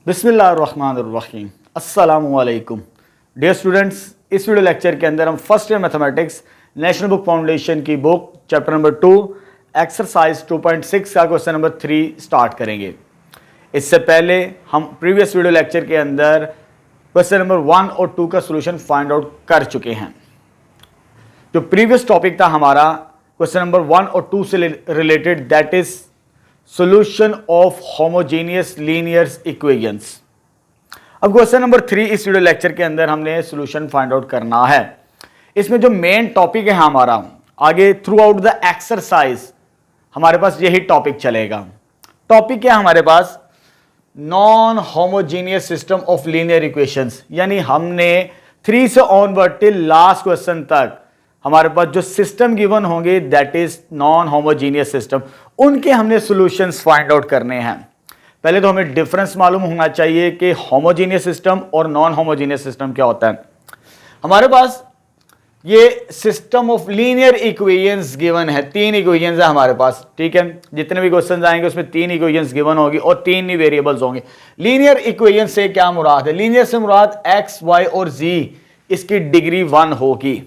बिस्मिल्लाहिर्रहमानिर्रहीम अस्सलामुअलैकुम dear students. इस वीडियो लेक्चर के अंदर हम first year mathematics national book foundation की बुक चैप्टर नंबर 2 एक्सरसाइज 2.6 का क्वेश्चन नंबर 3 स्टार्ट करेंगे। इससे पहले हम प्रीवियस वीडियो लेक्चर के अंदर क्वेश्चन नंबर 1 और 2 का सोल्यूशन फाइंड आउट कर चुके हैं। जो प्रीवियस टॉपिक था हमारा क्वेश्चन नंबर 1 और 2 से related, that is solution of homogeneous linear equations. अब क्वेश्चन नंबर 3 इस वीडियो लेक्चर के अंदर हमने सॉल्यूशन फाइंड आउट करना है। इसमें जो मेन टॉपिक है हमारा आगे थ्रू आउट द एक्सरसाइज हमारे पास यही टॉपिक चलेगा। टॉपिक क्या है हमारे पास? Non homogeneous system of linear equations, यानी हमने 3 से ऑनवर्ड टिल लास्ट क्वेश्चन तक हमारे पास जो सिस्टम गिवन होंगे that is non homogeneous system, उनके हमने सॉल्यूशंस फाइंड आउट करने हैं। पहले तो हमें डिफरेंस मालूम होना चाहिए कि होमोजेनियस सिस्टम और नॉन होमोजेनियस सिस्टम क्या होता है। हमारे पास ये system of linear equations given है, 3 इक्वेशंस है हमारे पास, ठीक है। जितने भी क्वेश्चन आएंगे उसमें 3 इक्वेशंस गिवन होगी और 3 ही वेरिएबल्स होंगे। लीनियर इक्वेशन से क्या मुराद है? लीनियर से मुराद एक्स, वाई और जी, इसकी डिग्री 1 होगी,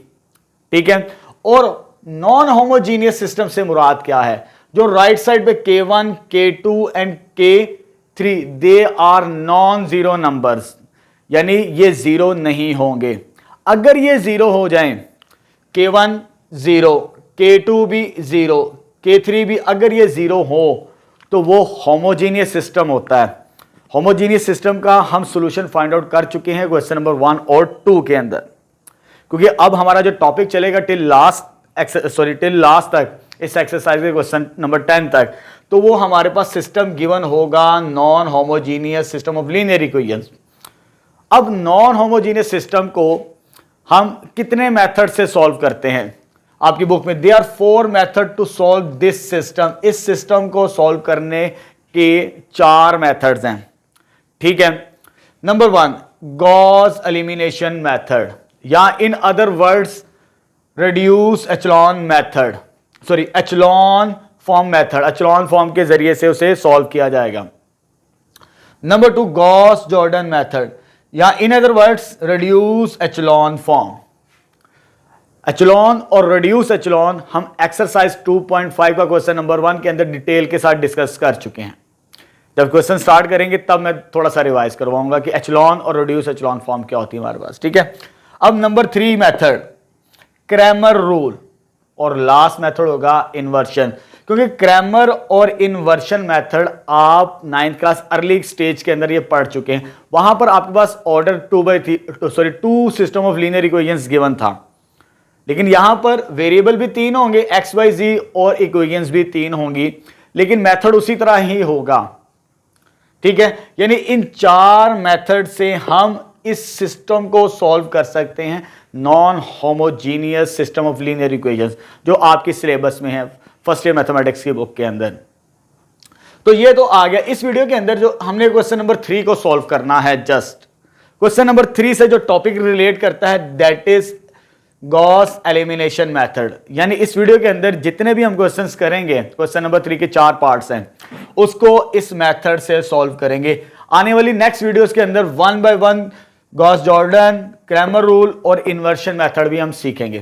ठीक है। और नॉन होमोजेनियस सिस्टम से मुराद क्या है? जो राइट साइड पे K1, K2 and K3 they are non zero numbers, यानी ये जीरो नहीं होंगे। अगर ये जीरो हो जाएं, K1 जीरो, K2 भी जीरो, K3 भी, अगर ये जीरो हो तो वो होमोजेनियस सिस्टम होता है। होमोजेनियस सिस्टम का हम सॉल्यूशन फाइंड आउट कर चुके हैं क्वेश्चन नंबर 1 और 2 के अंदर, क्योंकि अब हमारा जो टॉपिक चलेगा टिल लास्ट तक इस एक्सरसाइज के क्वेश्चन नंबर 10 तक, तो वो हमारे पास सिस्टम गिवन होगा non homogeneous system of linear equations. अब नॉन होमोजेनियस सिस्टम को हम कितने मेथड से सॉल्व करते हैं? आपकी बुक में there are 4 method to solve this system. इस सिस्टम को सॉल्व करने के 4 मेथड्स हैं, ठीक है। नंबर 1 गॉस एलिमिनेशन मेथड, या in other words reduce echelon method, sorry echelon form method. Echelon form के जरिए से उसे सॉल्व किया जाएगा। नंबर 2 गॉस जॉर्डन मेथड, या in other words reduce echelon form. Echelon और रिड्यूस एचलॉन हम एक्सरसाइज 2.5 का क्वेश्चन नंबर 1 के अंदर डिटेल के साथ डिस्कस कर चुके हैं। जब क्वेश्चन स्टार्ट करेंगे तब मैं थोड़ा सा रिवाइज करवाऊंगा कि एचलॉन और रिड्यूस एचलॉन फॉर्म क्या होती है हमारे पास, ठीक है। अब नंबर 3 मेथड क्रैमर रूल, और लास्ट मेथड होगा इन्वर्शन, क्योंकि क्रैमर और इन्वर्शन मेथड आप 9th क्लास अर्ली स्टेज के अंदर ये पढ़ चुके हैं। वहां पर आपके पास order 2 system of linear equations given था, लेकिन यहां पर वेरिएबल भी 3 होंगे, एक्स, वाई, जी, और इक्वेशंस भी 3 होंगी, लेकिन मेथड उसी तरह ही होगा, ठीक है। यानी इन 4 मेथड से हम इस सिस्टम को सॉल्व कर सकते हैं, non homogeneous system of linear equations, जो आपके सिलेबस में है फर्स्ट ईयर मैथमेटिक्स की बुक के अंदर। तो ये तो आ गया। इस वीडियो के अंदर जो हमने क्वेश्चन नंबर 3 को सॉल्व करना है, जस्ट क्वेश्चन नंबर 3 से जो टॉपिक रिलेट करता है that is Gauss elimination method. यानी इस वीडियो के अंदर जितने भी हम क्वेश्चंस करेंगे, क्वेश्चन नंबर 3 के 4 पार्ट्स हैं, उसको इस मेथड से सॉल्व करेंगे। आने वाली नेक्स्ट वीडियोस के अंदर 1 by 1 Gauss Jordan, Cramer rule और इन्वर्शन मेथड भी हम सीखेंगे,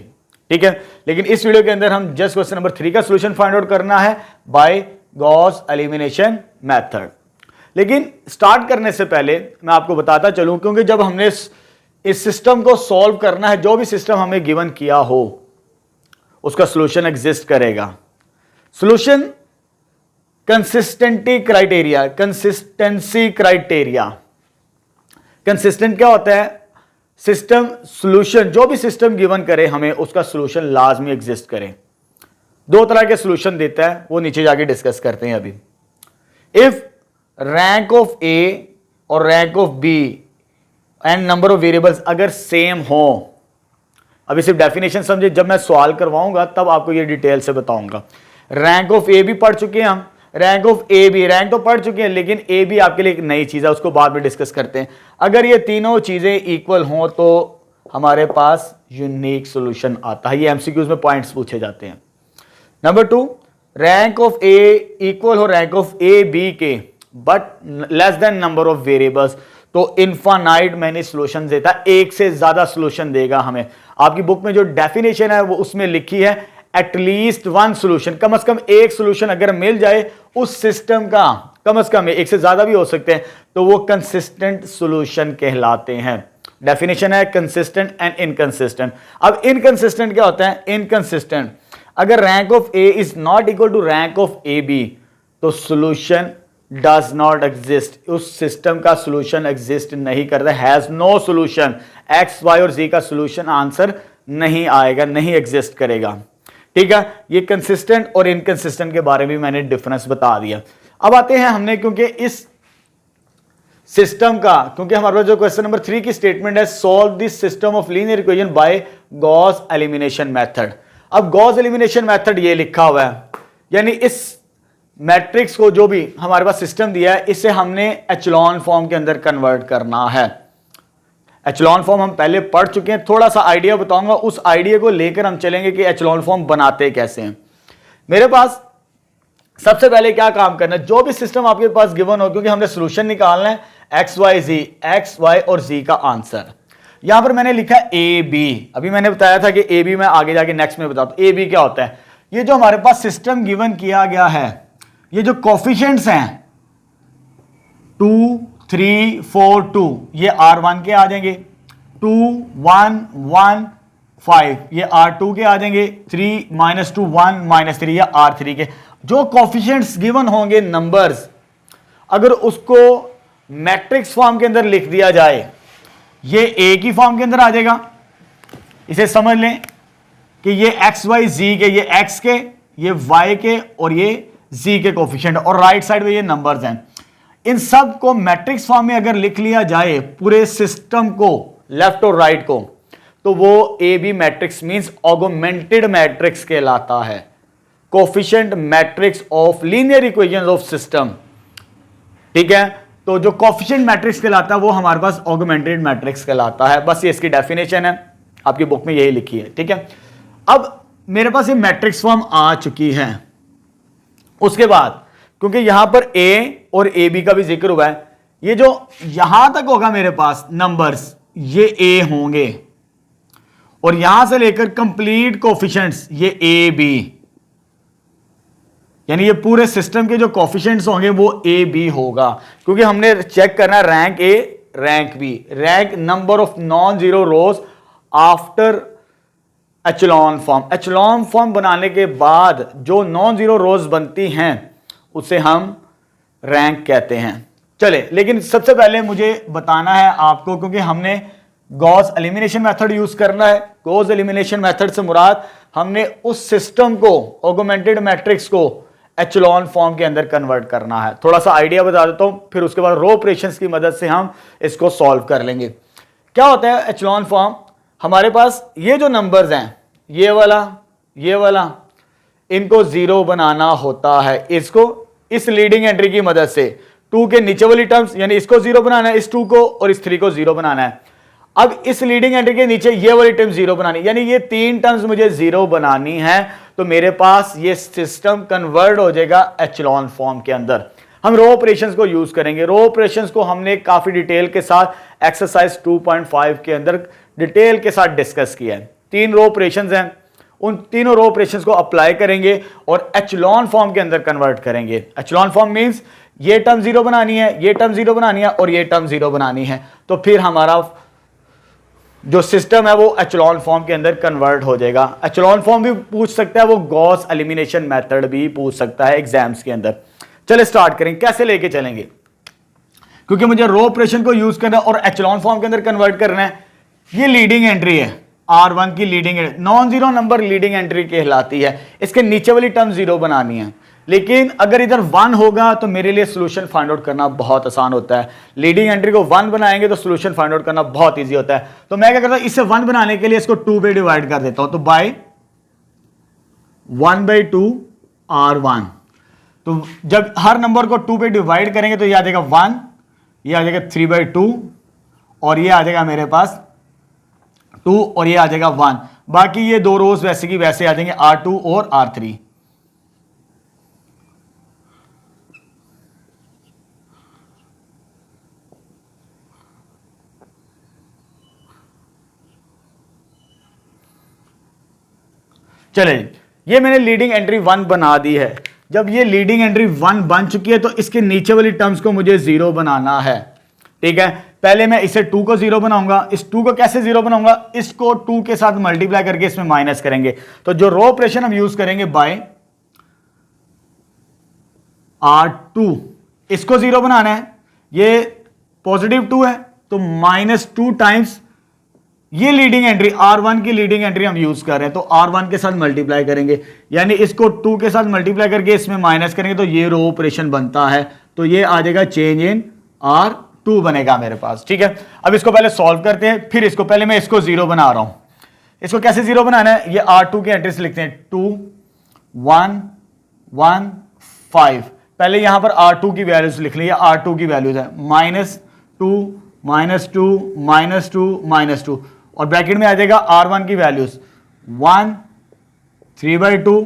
ठीक है। लेकिन इस वीडियो के अंदर हम जस्ट क्वेश्चन नंबर 3 का सॉल्यूशन फाइंड आउट करना है बाय गॉस एलिमिनेशन मेथड। लेकिन स्टार्ट करने से पहले मैं आपको बताता चलूं, क्योंकि जब हमने इस सिस्टम को सॉल्व करना है, जो भी सिस्टम हमें गिवन किया हो उसका सॉल्यूशन एग्जिस्ट करेगा। सॉल्यूशन कंसिस्टेंसी क्राइटेरिया, कंसिस्टेंट क्या होता है? सिस्टम सॉल्यूशन, जो भी सिस्टम गिवन करे हमें उसका सॉल्यूशन लाजमी एग्जिस्ट करे। 2 तरह के सॉल्यूशन देता है, वो नीचे जाके डिस्कस करते हैं अभी। इफ रैंक ऑफ ए और rank of B and number of variables अगर सेम हो, अभी सिर्फ डेफिनेशन समझे, जब मैं सवाल करवाऊंगा तब आपको ये डिटेल से बताऊंगा। रैंक ऑफ ए भी पढ़ चुके हैं हम, rank of A B, rank तो पढ़ चुके हैं, लेकिन ए बी आपके लिए एक नई चीज है, उसको बाद में डिस्कस करते हैं। अगर ये तीनों चीजें इक्वल हों तो हमारे पास यूनिक सॉल्यूशन आता है। ये एमसीक्यूज में पॉइंट्स पूछे जाते हैं। Number 2 rank of A equal हो रैंक ऑफ ए बी के, but less than number of variables, तो इनफाइनाइट मैनी सॉल्यूशन देता है, एक से ज्यादा सॉल्यूशन देगा हमें। आपकी बुक में जो डेफिनेशन है वो उसमें लिखी है एटलीस्ट वन सॉल्यूशन, कम से कम एक सॉल्यूशन अगर मिल जाए उस सिस्टम का, कम से कम एक से ज्यादा भी हो सकते हैं, तो वो कंसिस्टेंट सॉल्यूशन कहलाते हैं। डेफिनेशन है कंसिस्टेंट एंड इनकंसिस्टेंट। अब इनकंसिस्टेंट क्या होता है? इनकंसिस्टेंट, अगर rank of A is not equal to rank of A B, तो सॉल्यूशन डज नॉट एग्जिस्ट, उस सिस्टम का सॉल्यूशन एग्जिस्ट नहीं करता, has no solution, X Y और जी का सॉल्यूशन आंसर नहीं आएगा, नहीं एग्जिस्ट करेगा। ठीक है, ये कंसिस्टेंट और इनकंसिस्टेंट के बारे में मैंने डिफरेंस बता दिया। अब आते हैं हमने, क्योंकि इस सिस्टम का, क्योंकि हमारे पास जो क्वेश्चन नंबर 3 की स्टेटमेंट है, solve this system of linear equation by Gauss elimination method. अब गॉस एलिमिनेशन मेथड ये लिखा हुआ है, यानी इस मैट्रिक्स को जो भी हमारे पास सिस्टम दिया है इसे हमने एचलॉन फॉर्म के अंदर कन्वर्ट करना है। एचलॉन फॉर्म हम पहले पढ़ चुके हैं, थोड़ा सा आइडिया बताऊंगा, उस आइडिया को लेकर हम चलेंगे कि एचलॉन फॉर्म बनाते कैसे हैं। मेरे पास सबसे पहले क्या काम करना है, जो भी सिस्टम आपके पास गिवन हो, क्योंकि हमने सॉल्यूशन निकालना है एक्स वाई जी, एक्स वाई और जी का आंसर। यहां पर मैंने लिखा ए बी, अभी मैंने बताया था कि ए बी मैं आगे जाके नेक्स्ट में बताता हूं। ए बी क्या होता है? ये जो हमारे पास सिस्टम गिवन किया गया है, ये जो कोफिशिएंट्स हैं 2 3 4 2, ये R1 के आ जाएंगे, 2 1 1 5 ये R2 के आ जाएंगे, 3 -2 1 -3 ये R3 के। जो कोफिशिएंट्स गिवन होंगे नंबर्स, अगर उसको मैट्रिक्स फॉर्म के अंदर लिख दिया जाए, ये ए की फॉर्म के अंदर आ जाएगा। इसे समझ लें कि ये एक्स वाई जी के, ये एक्स के, ये वाई के और ये जी के कोफिशिएंट, और राइट साइड में ये नंबर्स हैं। इन सब को मैट्रिक्स फॉर्म में अगर लिख लिया जाए पूरे सिस्टम को, लेफ्ट और राइट को, तो वो A B matrix means augmented matrix कहलाता है, coefficient matrix of linear equations of system. ठीक है, तो जो कोफिशिएंट मैट्रिक्स कहलाता है वो हमारे पास ऑगमेंटेड मैट्रिक्स कहलाता है। बस ये इसकी डेफिनेशन है, आपकी बुक में यही लिखी है। ठीक है, अब मेरे पास ये मैट्रिक्स फॉर्म आ चुकी है। उसके बाद क्योंकि यहां पर ए और ए बी का भी जिक्र हुआ है, ये जो यहां तक होगा मेरे पास नंबर्स, ये ए होंगे, और यहां से लेकर कंप्लीट कोफिशिएंट्स ये ए बी, यानी ये पूरे सिस्टम के जो कोफिशिएंट्स होंगे वो ए बी होगा, क्योंकि हमने चेक करना है rank A rank B, rank number of non zero rows after echelon form. Echelon form बनाने के बाद जो नॉन जीरो रोज बनती हैं उसे हम रैंक कहते हैं। चले, लेकिन सबसे पहले मुझे बताना है आपको, क्योंकि हमने गॉस एलिमिनेशन मेथड यूज करना है। गॉस एलिमिनेशन मेथड से मुराद हमने उस सिस्टम को, ऑगमेंटेड मैट्रिक्स को एचलॉन फॉर्म के अंदर कन्वर्ट करना है। थोड़ा सा आइडिया बता देता हूं, फिर उसके बाद रो ऑपरेशंस की मदद से हम इसको सॉल्व कर लेंगे। क्या होता है एचलॉन फॉर्म? हमारे पास ये जो नंबर्स हैं, ये वाला, इनको जीरो बनाना होता है। इसको इस लीडिंग एंट्री की मदद से 2 के नीचे वाली टर्म्स, यानी इसको जीरो बनाना है, इस 2 को और इस 3 को जीरो बनाना है। अब इस लीडिंग एंट्री के नीचे ये वाली टर्म जीरो बनानी, यानी ये 3 टर्म्स मुझे जीरो बनानी है, तो मेरे पास ये सिस्टम कन्वर्ट हो जाएगा एचलॉन फॉर्म के अंदर। हम रो ऑपरेशंस को यूज करेंगे। रो ऑपरेशंस को हमने काफी डिटेल के साथ एक्सरसाइज 2.5 के अंदर डिटेल के साथ डिस्कस किया है। 3 रो ऑपरेशंस हैं, उन तीनों रो ऑपरेशंस को अप्लाई करेंगे और एचलॉन फॉर्म के अंदर कन्वर्ट करेंगे। एचलॉन फॉर्म मींस ये टर्म जीरो बनानी है, ये टर्म जीरो बनानी है और ये टर्म जीरो बनानी है, तो फिर हमारा जो सिस्टम है वो एचलॉन फॉर्म के अंदर कन्वर्ट हो जाएगा। एचलॉन फॉर्म भी पूछ सकता है, वो गॉस एलिमिनेशन मेथड भी पूछ सकता है एग्जाम्स के अंदर। चले स्टार्ट करें, कैसे लेके चलेंगे, क्योंकि मुझे रो ऑपरेशन को यूज करना है और एचलॉन फॉर्म के अंदर कन्वर्ट करना है। ये लीडिंग एंट्री है, R1 की leading entry, non zero number leading entry कहलाती है। इसके नीचे वाली टर्म जीरो बनानी है, लेकिन अगर इधर 1 होगा तो मेरे लिए सॉल्यूशन फाइंड आउट करना बहुत आसान होता है। लीडिंग एंट्री को 1 बनाएंगे तो सॉल्यूशन फाइंड आउट करना बहुत इजी होता है। तो मैं क्या करता हूं, इसे 1 बनाने के लिए इसको 2 पे डिवाइड कर देता हूं, तो बाय 1/2 R1। तो जब हर नंबर को 2 पे डिवाइड करेंगे तो ये आ जाएगा 1, ये आ जाएगा 3/2 और ये आ जाएगा मेरे पास 2 और ये आ जाएगा 1। बाकी ये 2 रोज वैसे की वैसे आ जाएंगे, R2 और R3। चले, ये मैंने लीडिंग एंट्री 1 बना दी है। जब ये लीडिंग एंट्री 1 बन चुकी है तो इसके नीचे वाली टर्म्स को मुझे 0 बनाना है। ठीक है, पहले मैं इसे 2 को 0 बनाऊंगा। इस 2 को कैसे 0 बनाऊंगा, इसको 2 के साथ मल्टीप्लाई करके इसमें माइनस करेंगे। तो जो रो ऑपरेशन हम यूज करेंगे बाय R2, इसको 0 बनाना है। ये पॉजिटिव 2 है तो -2 टाइम्स ये लीडिंग एंट्री R1 की लीडिंग एंट्री हम यूज कर रहे हैं, तो R1 के साथ मल्टीप्लाई करेंगे, यानी इसको 2 के साथ मल्टीप्लाई करके इसमें माइनस करेंगे तो ये रो ऑपरेशन बनता है। तो ये आ जाएगा चेंज इन R2 बनेगा मेरे पास। ठीक है, अब इसको पहले सॉल्व करते हैं, फिर इसको पहले मैं इसको 0 बना रहा हूं। इसको कैसे 0 बनाना है, ये R2 की एंट्रीज लिखते हैं 2 1 1 5। पहले यहां पर R2 की वैल्यूज लिख ली, R2 की वैल्यूज है -2 -2 -2 और ब्रैकेट में आ जाएगा R1 की वैल्यूज 1 3/2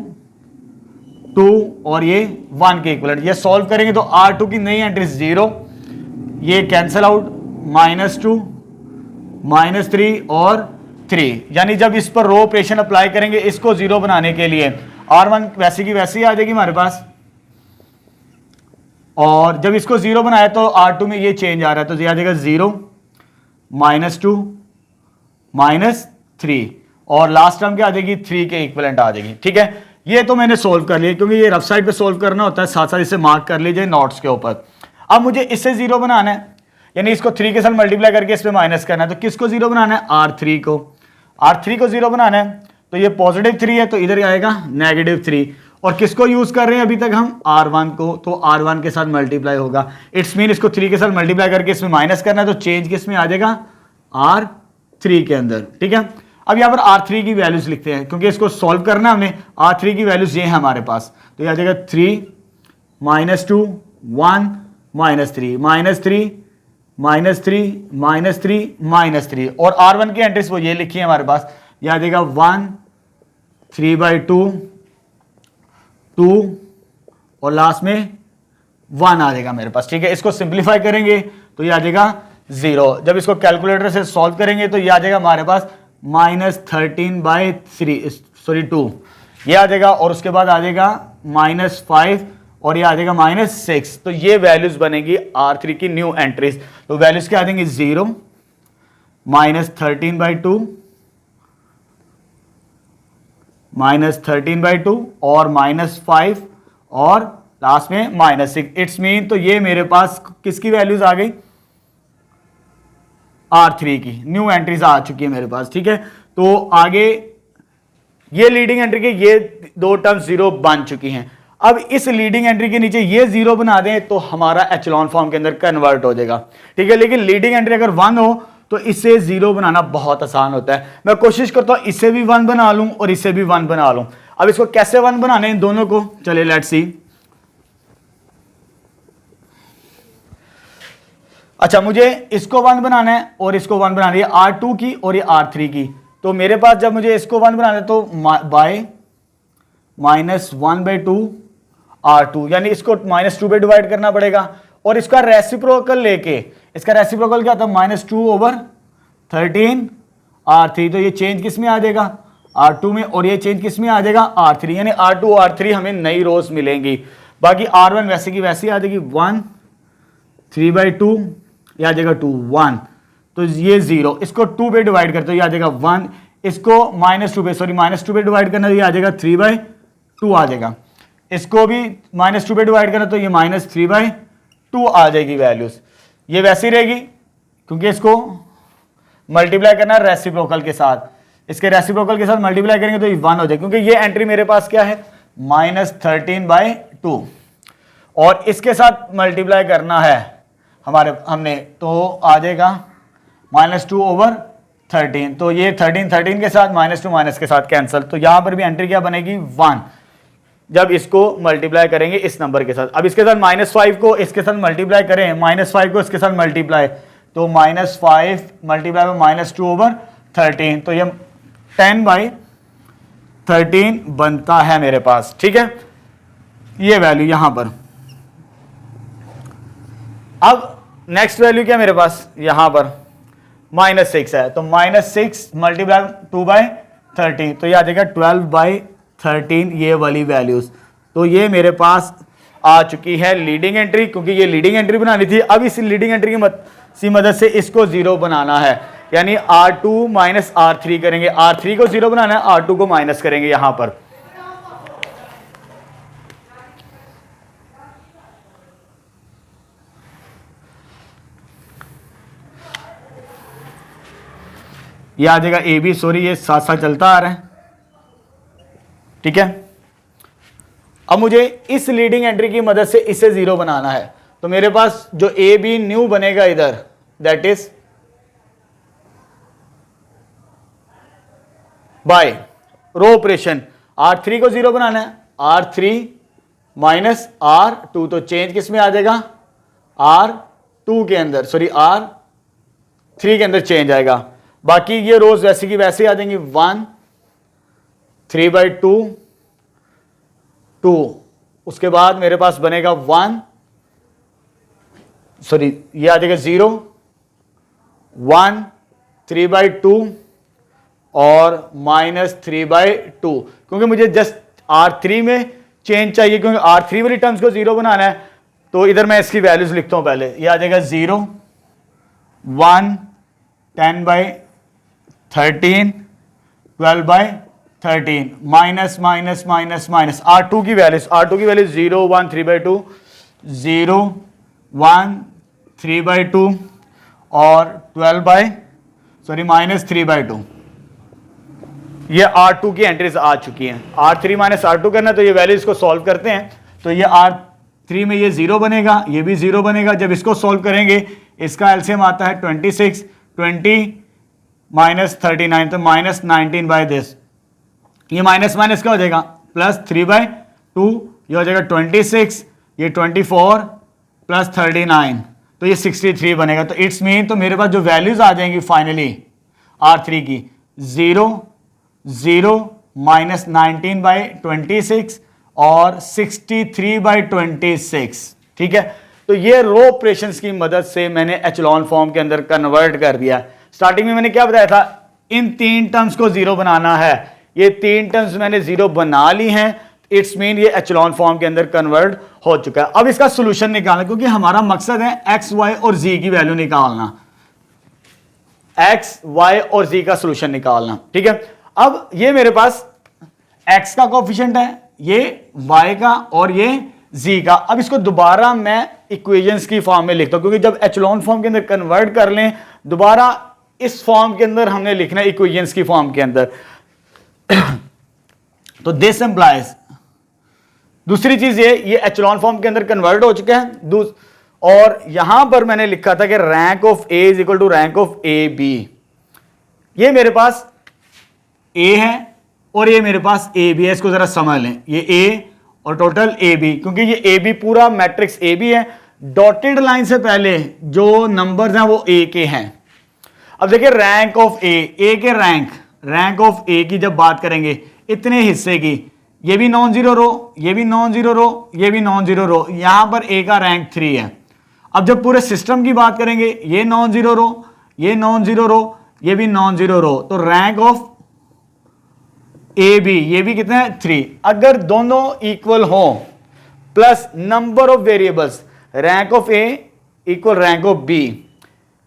2 और ये 1 के इक्वलेंट। ये सॉल्व करेंगे तो R2 की नई एंट्री 0, ये कैंसल आउट -2 -3 और 3, यानी जब इस पर रो ऑपरेशन अप्लाई करेंगे इसको 0 बनाने के लिए R1 वैसे की वैसे ही आ जाएगी हमारे पास, और जब इसको 0 बनाया तो R2 में ये चेंज आ रहा है तो ये आ जाएगा 0 -2 -3 और लास्ट टर्म क्या आ जाएगी 3 के इक्विवेलेंट आ जाएगी। ठीक है, ये तो मैंने सोल्व कर लिया, क्योंकि ये रफ साइड पे सोल्व करना होता है, साथ साथ इसे मार्क कर लीजिए नोट्स के ऊपर। अब मुझे इससे 0 बनाना है, यानी इसको 3 के साथ मल्टीप्लाई करके इसमें माइनस करना है। तो किसको 0 बनाना है, R3 को। R3 को 0 बनाना है तो ये पॉजिटिव 3 है तो इधर आएगा -3, और किसको यूज कर रहे हैं अभी तक हम, R1 को, तो R1 के साथ मल्टीप्लाई होगा। इट्स मीन इसको 3 के साथ मल्टीप्लाई करके इसमें माइनस करना है, तो चेंज किस में आ जाएगा, R3 के अंदर। ठीक है, अब यहां पर R3 की वैल्यूज लिखते हैं, क्योंकि इसको सॉल्व करना हमने। R3 की वैल्यूज ये है हमारे पास, तो ये आ जाएगा 3 -2 1 -3 -3 -3 -3 और R1 की एंट्रीज वो ये लिखी है हमारे पास, ये आ जाएगा 1 3/2 2 और लास्ट में 1 आ जाएगा मेरे पास। ठीक है, इसको सिंप्लीफाई करेंगे तो ये आ जाएगा 0। जब इसको कैलकुलेटर से सॉल्व करेंगे तो ये आ जाएगा हमारे पास -13/2 ये आ जाएगा, और उसके बाद आ जाएगा -5 और ये आ जाएगा -6। तो ये वैल्यूज बनेगी R3 की न्यू एंट्रीज। तो वैल्यूज क्या आ जाएंगी, 0 -13/2 -13/2 और -5 और लास्ट में -6। इट्स मीन तो ये मेरे पास किसकी वैल्यूज आ गई, R3 की न्यू एंट्रीज आ चुकी है मेरे पास। ठीक है, तो आगे ये लीडिंग एंट्री के ये दो टर्म 0 बन चुकी हैं। अब इस लीडिंग एंट्री के नीचे ये 0 बना दें तो हमारा एचलॉन फॉर्म के अंदर कन्वर्ट हो जाएगा। ठीक है, लेकिन लीडिंग एंट्री अगर 1 हो तो इसे 0 बनाना बहुत आसान होता है। मैं कोशिश करता हूं इसे भी 1 बना लूं और इसे भी 1 बना लूं। अब इसको कैसे 1 बनाने इन दोनों को, चलिए लेट्स सी। अच्छा, मुझे इसको 1 बनाना है और इसको 1 बनाना है, ये R2 की और ये R3 की। तो मेरे पास जब मुझे इसको 1 बनाना है तो बाय -1/2 R2, यानी इसको -2 पे डिवाइड करना पड़ेगा, और इसका रेसिप्रोकल लेके, इसका रेसिप्रोकल क्या था, -2/13 R3। तो ये चेंज किस में आ जाएगा, R2 में, और ये चेंज किस में आ जाएगा, R3, यानी R2 R3 हमें नई रोज मिलेंगी। बाकी R1 वैसे की वैसी आ जाएगी 1 3/2 ये आ जाएगा 2 1, तो ये 0, इसको 2 पे डिवाइड करते हो ये आ जाएगा 1, इसको -2 पे डिवाइड करना तो ये आ जाएगा 3/2 आ जाएगा, इसको भी -2 पे डिवाइड करना तो ये -3/2 आ जाएगी वैल्यूज। ये वैसी रहेगी क्योंकि इसको मल्टीप्लाई करना रेसिप्रोकल के साथ, इसके रेसिप्रोकल के साथ मल्टीप्लाई करेंगे तो ये 1 हो जाएगा, क्योंकि ये एंट्री मेरे पास क्या है -13/2, और इसके साथ मल्टीप्लाई करना है हमने तो आ जाएगा -2/13। तो ये 13 के साथ -2 के साथ कैंसल, तो यहां पर भी एंट्री क्या बनेगी 1 जब इसको मल्टीप्लाई करेंगे इस नंबर के साथ। अब इसके साथ -5 को इसके साथ मल्टीप्लाई करें, -5 को इसके साथ मल्टीप्लाई, तो -5 मल्टीप्लाई में -2/13, तो ये 10/13 बनता है मेरे पास। ठीक है, ये वैल्यू यहां पर। अब नेक्स्ट वैल्यू क्या मेरे पास, यहां पर -6 है, तो -6 मल्टीप्लाई 2/13, तो ये आ जाएगा 13 ये वाली वैल्यूज। तो ये मेरे पास आ चुकी है लीडिंग एंट्री, क्योंकि ये लीडिंग एंट्री बनानी थी। अब इस लीडिंग एंट्री की मदद से इसको 0 बनाना है, यानी R2 माइनस R3 करेंगे। R3 को 0 बनाना है, R2 को माइनस करेंगे यहां पर। ये आ जाएगा AB, सॉरी ये साथ साथ चलता आ रहा है, ठीक है। अब मुझे इस लीडिंग एंट्री की मदद से इसे 0 बनाना है, तो मेरे पास जो AB न्यू बनेगा इधर, that is by row operation. R3 को 0 बनाना है, R3 माइनस R2, तो चेंज किस में आ जाएगा, R2 के अंदर, सॉरी R3 के अंदर चेंज आएगा। बाकी ये रोज वैसे की वैसे आ जाएंगी, 1 3/2 2, उसके बाद मेरे पास बनेगा 1, सॉरी ये आ जाएगा 0 1 3/2 और -3/2, क्योंकि मुझे जस्ट R3 में चेंज चाहिए, क्योंकि R3 वाली टर्म्स को 0 बनाना है। तो इधर मैं इसकी वैल्यूज लिखता हूं पहले। ये आ जाएगा 0 1 10/13 12/13 minus minus minus minus R2 की वैल्यूज 0 1 3/2 0 1 3/2 और -3/2। ये R2 की एंट्रीज आ चुकी हैं। R3 माइनस R2 करना, तो ये वैल्यूज को सॉल्व करते हैं। तो ये R3 में ये 0 बनेगा, ये भी 0 बनेगा। जब इसको सॉल्व करेंगे, इसका एलसीएम आता है 26, 20 -39, तो -19 बाय दिस। ये माइनस माइनस क्या हो जाएगा, +3/2, ये हो जाएगा 26, ये 24 +39, तो ये 63 बनेगा। तो इट्स मीन, तो मेरे पास जो वैल्यूज आ जाएंगी फाइनली R3 की 0 0 -19/26 और 63/26, ठीक है। तो ये रो ऑपरेशंस की मदद से मैंने एचलॉन फॉर्म के अंदर कन्वर्ट कर दिया। स्टार्टिंग में मैंने क्या बताया था, इन 3 टर्म्स को 0 बनाना है। ये 3 टर्म्स मैंने 0 बना ली हैं, इट्स मीन ये एचलॉन फॉर्म के अंदर कन्वर्ट हो चुका है। अब इसका सोल्यूशन निकालना, क्योंकि हमारा मकसद है x, y और z की वैल्यू निकालना, x, y और z का सोल्यूशन निकालना, ठीक है। अब ये मेरे पास x का कोएफिशिएंट है, ये y का और ये z का। अब इसको दोबारा मैं इक्वेशंस की फॉर्म में लिखता हूं, क्योंकि जब एचलॉन फॉर्म के अंदर कन्वर्ट कर लें, दोबारा इस फॉर्म के अंदर हमने लिखना है इक्वेशंस की फॉर्म के अंदर। तो दिस एम्प्लाइज, दूसरी चीज ये एचलॉन फॉर्म के अंदर कन्वर्ट हो चुका है। और यहां पर मैंने लिखा था कि rank of A is equal to rank of A B. ये मेरे पास ए है और ये मेरे पास ए बी है, इसको जरा समझ लें। ये ए और टोटल ए बी, क्योंकि ये ए बी पूरा मैट्रिक्स ए बी है। डॉटेड लाइन से पहले जो नंबर्स हैं वो ए के हैं। अब देखिए रैंक ऑफ ए के रैंक ऑफ ए की जब बात करेंगे, इतने हिस्से की, ये भी नॉन जीरो रो, ये भी नॉन जीरो रो, ये भी नॉन जीरो रो, यहां पर ए का रैंक 3 है। अब जब पूरे सिस्टम की बात करेंगे, ये नॉन जीरो रो, ये नॉन जीरो रो, ये भी नॉन जीरो रो, तो रैंक ऑफ ए बी, ये भी कितना है 3। अगर दोनों इक्वल हो plus number of variables, rank of A equal rank of B,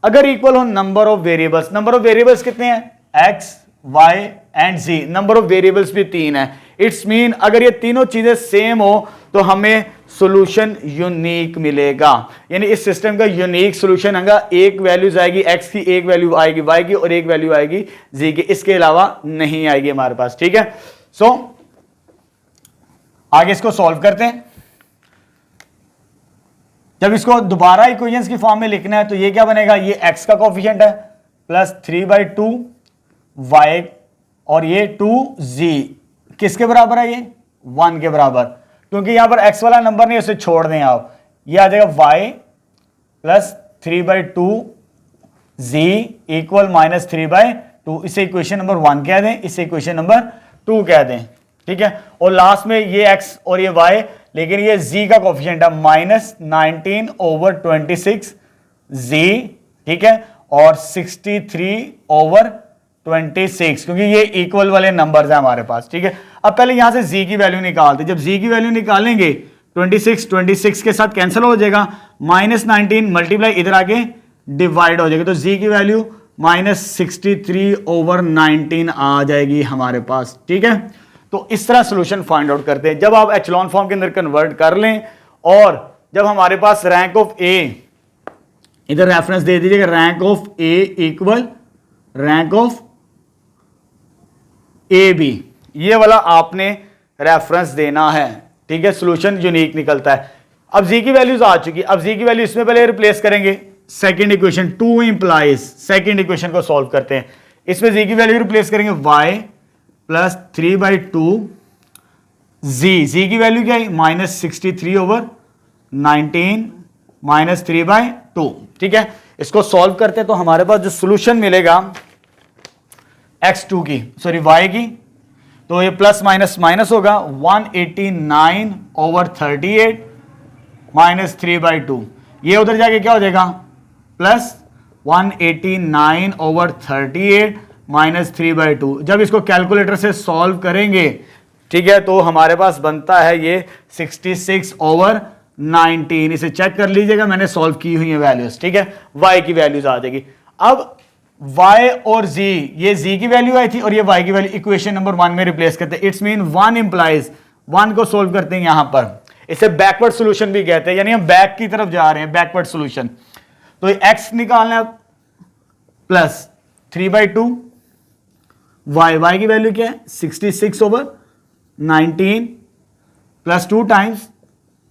अगर इक्वल हो नंबर ऑफ वेरिएबल्स कितने हैं, X Y and Z, number of variables भी 3 है। इट्स मीन अगर ये तीनों चीजें सेम हो तो हमें सॉल्यूशन यूनिक मिलेगा, यानी इस सिस्टम का यूनिक सॉल्यूशन होगा। एक वैल्यूज आएगी एक्स की, एक वैल्यू आएगी वाई की और एक वैल्यू आएगी जी की, इसके अलावा नहीं आएगी हमारे पास, ठीक है। सो आगे इसको सॉल्व करते हैं। जब इसको दोबारा इक्वेशंस की फॉर्म में लिखना है, तो ये क्या बनेगा, ये x का कोएफिशिएंट है प्लस 3/2 y और ये 2z किसके बराबर है, ये 1 के बराबर, क्योंकि यहां पर x वाला नंबर नहीं, उसे छोड़ दें आप। ये आ जाएगा y प्लस 3/2z इक्वल -3/2। इसे इक्वेशन नंबर 1 कह दें, इसे इक्वेशन नंबर 2 कह दें, ठीक है। और लास्ट में ये x और ये y, लेकिन ये z का कोएफिशिएंट है -19/26 z, ठीक है, और 63/26 26, क्योंकि ये इक्वल वाले नंबर्स हैं हमारे पास, ठीक है। अब पहले यहां से z की वैल्यू निकालते, जब z की वैल्यू निकालेंगे 26 के साथ कैंसिल हो जाएगा, -19 मल्टीप्लाई इधर आके डिवाइड हो जाएगा, तो z की वैल्यू -63/19 आ जाएगी हमारे पास, ठीक है। तो इस तरह सोल्यूशन फाइंड आउट करते हैं। जब आप एचलॉन फॉर्म के अंदर कन्वर्ट कर लें और जब हमारे पास रैंक ऑफ ए, इधर रेफरेंस दे दीजिएगा, rank of A equal rank of A B, ये वाला आपने रेफरेंस देना है, ठीक है। सॉल्यूशन यूनिक निकलता है। अब जी की वैल्यूज आ चुकी, अब जी की वैल्यू इसमें पहले रिप्लेस करेंगे, second equation 2 implies, second equation को सॉल्व करते हैं, इसमें जी की वैल्यू रिप्लेस करेंगे y प्लस 3/2 जी की वैल्यू क्या है -63/19 -3/2, ठीक है। इसको सॉल्व करते हैं तो हमारे पास जो सॉल्यूशन मिलेगा x2 की, सॉरी y की, तो ये प्लस माइनस माइनस होगा, 189/38 -3/2, ये उधर जाके क्या हो जाएगा प्लस 189/38 -3/2। जब इसको कैलकुलेटर से सॉल्व करेंगे, ठीक है, तो हमारे पास बनता है ये 66/19। इसे चेक कर लीजिएगा, मैंने सॉल्व की हुई है वैल्यूज, ठीक है। y की वैल्यूज आ जाएगी। अब y और z, ये z की वैल्यू आई थी और ये y की वैल्यू इक्वेशन नंबर 1 में रिप्लेस करते हैं। इट्स मीन 1 इंप्लाइज 1 को सोल्व करते हैं यहां पर, इसे बैकवर्ड सॉल्यूशन भी कहते हैं, यानी हम बैक की तरफ जा रहे हैं, बैकवर्ड सॉल्यूशन। तो x निकालना प्लस 3/2, y की वैल्यू क्या है 66/19 प्लस 2 टाइम्स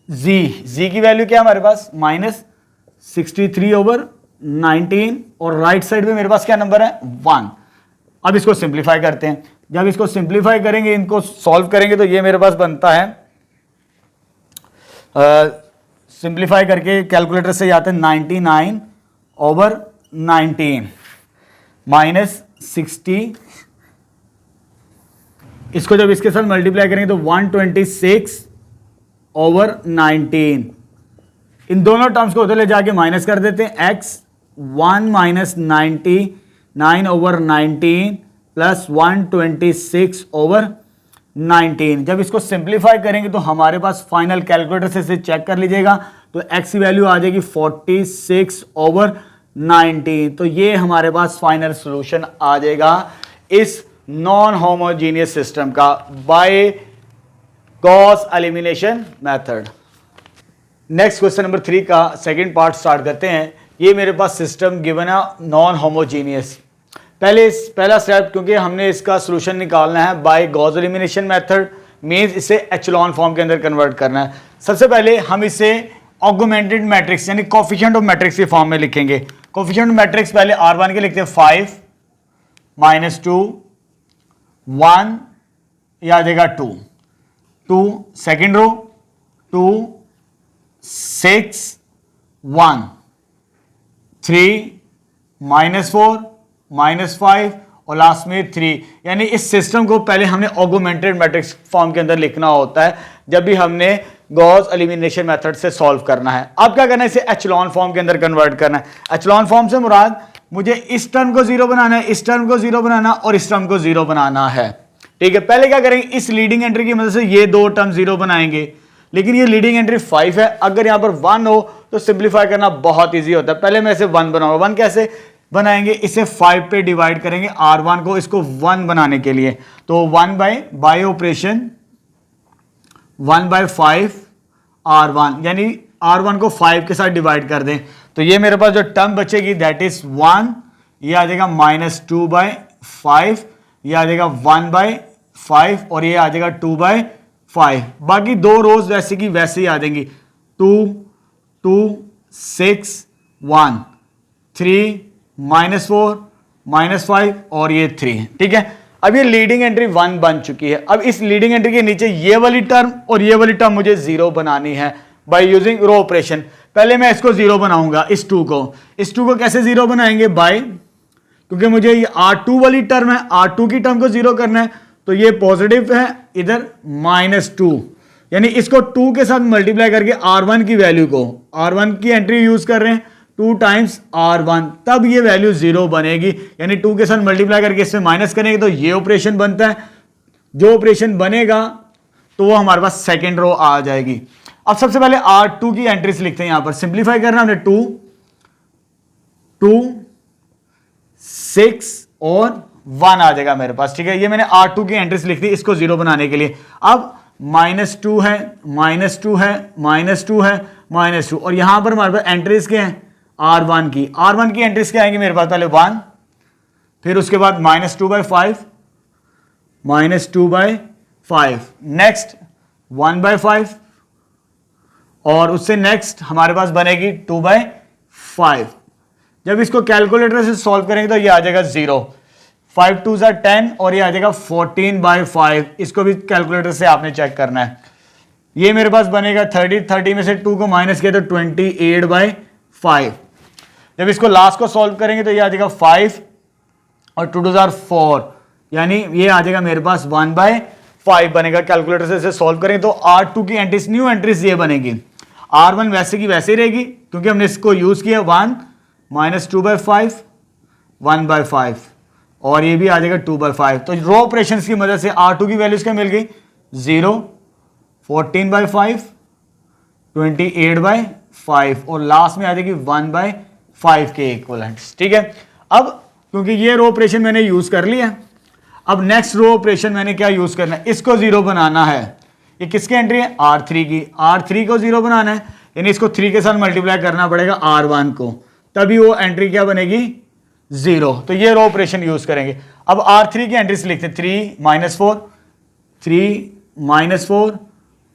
z की वैल्यू क्या है हमारे पास -63/19 और राइट साइड में मेरे पास क्या नंबर है 1। अब इसको सिंप्लीफाई करते हैं, जब इसको सिंप्लीफाई करेंगे, इनको सॉल्व करेंगे, तो ये मेरे पास बनता है, सिंप्लीफाई करके कैलकुलेटर से आते हैं 99/19 -60, इसको जब इसके साथ मल्टीप्लाई करेंगे तो 126/19, इन दोनों टर्म्स को उधर ले जाके माइनस कर देते हैं, x 1 -99/19 प्लस 126/19। जब इसको सिंप्लीफाई करेंगे तो हमारे पास फाइनल कैलकुलेटर से इसे चेक कर लीजिएगा, तो x की वैल्यू आ जाएगी 46/19। तो ये हमारे पास फाइनल सॉल्यूशन आ जाएगा इस नॉन होमोजीनियस सिस्टम का by Gauss elimination method. Next question number 3 का सेकंड पार्ट स्टार्ट करते हैं। ये मेरे पास सिस्टम गिवन है नॉन होमोजीनियस। पहला स्टेप, क्योंकि हमने इसका सॉल्यूशन निकालना है by Gauss elimination method, means इसे एचलॉन फॉर्म के अंदर कन्वर्ट करना है। सबसे पहले हम इसे ऑगमेंटेड मैट्रिक्स यानी कोफिशिएंट ऑफ मैट्रिक्स के फॉर्म में लिखेंगे। कोफिशिएंट ऑफ मैट्रिक्स पहले R1 के लिखते हैं 5 -2 1, ये आ जाएगा 2 सेकेंड रो 2 6 1 3 -4 -5 और लास्ट में 3। यानी इस सिस्टम को पहले हमने ऑगमेंटेड मैट्रिक्स फॉर्म के अंदर लिखना होता है जब भी हमने गॉस एलिमिनेशन मेथड से सॉल्व करना है। अब क्या करना है, इसे एचलॉन फॉर्म के अंदर कन्वर्ट करना है। एचलॉन फॉर्म से मुराद मुझे इस टर्म को 0 बनाना है, इस टर्म को 0 बनाना और इस टर्म को 0 बनाना है, ठीक है। पहले क्या करेंगे, इस लीडिंग एंट्री की मदद से ये दो टर्म 0 बनाएंगे, लेकिन ये लीडिंग एंट्री 5 है, अगर यहां पर 1 हो तो सिंप्लीफाई करना बहुत इजी होता है। पहले मैं इसे 1 बनाऊंगा। 1 कैसे बनाएंगे, इसे 5 पे डिवाइड करेंगे R1 को, इसको 1 बनाने के लिए, तो 1 बाय ऑपरेशन 1/5 R1, यानी R1 को 5 के साथ डिवाइड कर दें, तो ये मेरे पास जो टर्म बचेगी दैट इज 1, ये आ जाएगा -2/5, ये आ जाएगा 1/5 और ये आ जाएगा 2/5। बाकी दो रोज वैसे की वैसे ही आ जाएंगी, 2 2 6 1 3 -4 -5 और ये 3, ठीक है। अब ये लीडिंग एंट्री 1 बन चुकी है। अब इस लीडिंग एंट्री के नीचे ये वाली टर्म और ये वाली टर्म मुझे 0 बनानी है बाय यूजिंग रो ऑपरेशन। पहले मैं इसको 0 बनाऊंगा, इस 2 को कैसे 0 बनाएंगे, बाय, क्योंकि मुझे ये R2 वाली टर्म है, R2 की टर्म को 0 करना है, तो ये पॉजिटिव है, इधर -2, यानी इसको 2 के साथ मल्टीप्लाई करके R1 की वैल्यू को, R1 की एंट्री यूज कर रहे हैं, 2 टाइम्स R1, तब ये वैल्यू 0 बनेगी। यानी 2 के साथ मल्टीप्लाई करके इसमें माइनस करेंगे तो ये ऑपरेशन बनता है। जो ऑपरेशन बनेगा तो वो हमारे पास सेकेंड रो आ जाएगी। अब सबसे पहले R2 की एंट्रीज लिखते हैं, यहां पर सिंप्लीफाई करना हमने 2, 6 और 1 आ जाएगा मेरे पास, ठीक है। ये मैंने R2 की एंट्रीज लिख दी इसको 0 बनाने के लिए। अब -2 है, -2 है, -2 है, -2, और यहां पर हमारे पास एंट्रीज क्या हैं R1 की। R1 की एंट्रीज क्या आएंगी मेरे पास, पहले 1, फिर उसके बाद -2/5, -2/5, नेक्स्ट 1/5, और उससे नेक्स्ट हमारे पास बनेगी 2/5। जब इसको कैलकुलेटर से सॉल्व करेंगे तो ये आ जाएगा 0, 5 2 ज़ा 10, और ये आ जाएगा 14/5। इसको भी कैलकुलेटर से आपने चेक करना है। ये मेरे पास बनेगा 30 में से 2 को माइनस किया तो 28/5। जब इसको लास्ट को सॉल्व करेंगे तो ये आ जाएगा 5 और 2 2 ज़ा 4, यानी ये आ जाएगा मेरे पास 1/5 बनेगा। कैलकुलेटर से इसे सॉल्व करेंगे तो R2 की एंट्रीज, न्यू एंट्रीज ये बनेगी। R1 वैसे की वैसे ही रहेगी क्योंकि हमने इसको यूज किया 1 -2/5, 1/5, और ये भी आ जाएगा 2/5। तो रो ऑपरेशंस की मदद से R2 की वैल्यूज क्या मिल गई, 0, 14/5, 28/5, और लास्ट में आ जाएगी 1/5 के इक्वलेंट, ठीक है। अब क्योंकि ये रो ऑपरेशन मैंने यूज कर लिया, अब नेक्स्ट रो ऑपरेशन मैंने क्या यूज करना है, इसको 0 बनाना है। ये किसकी एंट्री है, R3 की। R3 को 0 बनाना है, यानी इसको 3 के साथ मल्टीप्लाई करना पड़ेगा R1 को, तभी वो एंट्री क्या बनेगी, 0। तो ये रो ऑपरेशन यूज करेंगे। अब R3 की एंट्रीज लिखते हैं, 3 -4, 3 -4,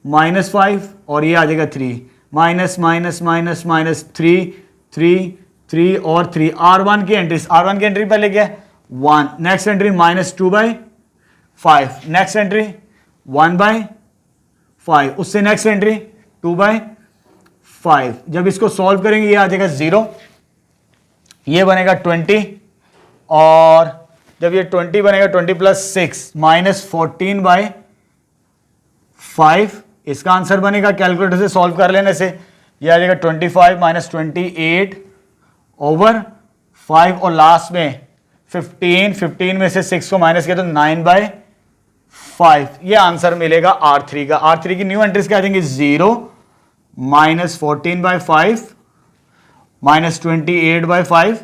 -5, और ये आ जाएगा 3, माइनस माइनस माइनस माइनस 3 3 3 और 3। R1 की एंट्रीज, R1 की एंट्री पहले क्या है 1, नेक्स्ट एंट्री -2/5, नेक्स्ट एंट्री 1/5, उससे नेक्स्ट एंट्री 2/5। जब इसको सॉल्व करेंगे ये आ जाएगा 0, ये बनेगा 20, और जब ये 20 बनेगा 20 + 6 -14/5, इसका आंसर बनेगा। कैलकुलेटर से सॉल्व कर लेने से ये आ जाएगा 25 - 28/5, और लास्ट में 15 में से 6 को माइनस किया तो 9/5। ये आंसर मिलेगा R3 का। R3 की न्यू एंट्रीज क्या आ जाएंगी, 0, -14/5, -28/5,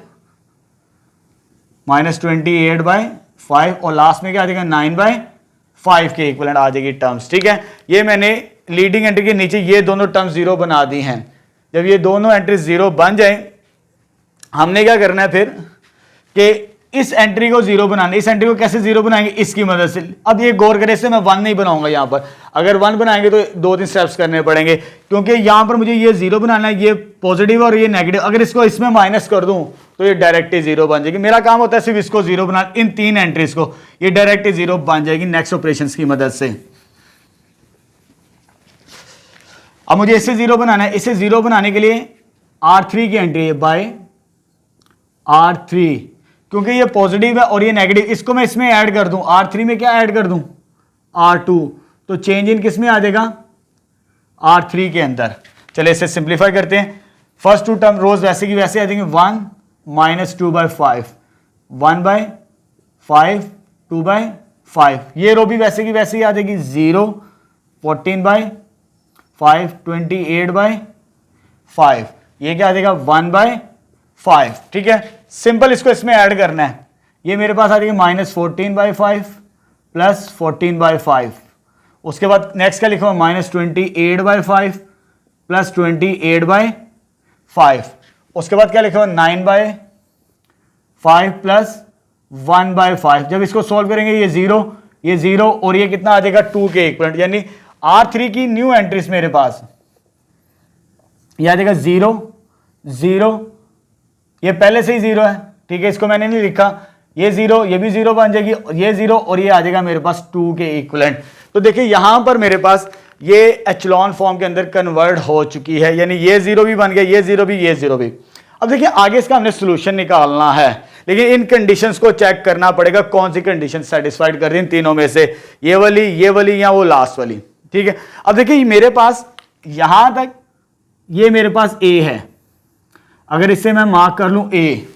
-28/5, और लास्ट में क्या आ जाएगा 9/5 के इक्वलेंट आ जाएगी टर्म्स, ठीक है। ये मैंने लीडिंग एंट्री के नीचे ये दोनों टर्म्स 0 बना दी हैं। जब ये दोनों एंट्रीज 0 बन जाए, हमने क्या करना है फिर कि इस एंट्री को 0 बनाना है। इस एंट्री को कैसे 0 बनाएंगे, इसकी मदद से। अब ये गौर करें, इससे मैं 1 नहीं बनाऊंगा यहां पर। अगर 1 बनाएंगे तो 2-3 स्टेप्स करने पड़ेंगे, क्योंकि यहां पर मुझे ये 0 बनाना है, ये पॉजिटिव और ये नेगेटिव। अगर इसको इसमें माइनस कर दूं तो ये डायरेक्ट ही 0 बन जाएगी। मेरा काम होता है सिर्फ इसको 0 बनाना, इन 3 एंट्रीज को, ये डायरेक्ट ही 0 बन जाएगी नेक्स्ट ऑपरेशन की मदद से। अब मुझे इसे 0 बनाना है। इसे 0 बनाने के लिए R3 की एंट्री है बाय R3, क्योंकि ये पॉजिटिव है और ये नेगेटिव, इसको मैं इसमें ऐड कर दूं, R3 में क्या ऐड कर दूं, R2, तो चेंज इन किस में आ जाएगा, R3 के अंदर। चलिए इसे सिंप्लीफाई करते हैं। फर्स्ट 2 टर्म रोज वैसे की वैसे आ जाएंगे, 1 -2/5, 1/5, 2/5। ये रो भी वैसे की वैसे ही आ जाएगी, 0, 14/5, 28/5। ये क्या आ जाएगा 1/5, ठीक है। सिंपल इसको इसमें ऐड करना है। ये मेरे पास आ जाएगी -14/5 + 14/5। उसके बाद नेक्स्ट क्या लिखा हुआ, -28/5 + 28/5। उसके बाद क्या लिखा हुआ, 9/5 + 1/5। जब इसको सॉल्व करेंगे ये 0 और ये कितना आ जाएगा 2 के इक्वलेंट। यानी R3 की न्यू एंट्रीज मेरे पास ये आ जाएगा 0 0, ये पहले से ही 0 है, ठीक है, इसको मैंने नहीं लिखा। ये 0, ये भी 0 बन जाएगी, ये 0 और ये आ जाएगा मेरे पास 2 के इक्वलेंट। तो देखिए यहां पर मेरे पास ये एचलॉन फॉर्म के अंदर कन्वर्ट हो चुकी है, यानी ये 0 भी बन गया, ये 0 भी, ये 0 भी। अब देखिए आगे इसका हमने सोल्यूशन निकालना है, लेकिन इन कंडीशंस को चेक करना पड़ेगा कौन सी कंडीशन सेटिस्फाइड कर रही है इन तीनों में से, ये वाली या वो लास्ट वाली, ठीक है। अब देखिए मेरे पास यहां तक ये मेरे पास A है, अगर इससे मैं मार्क कर लूं ए,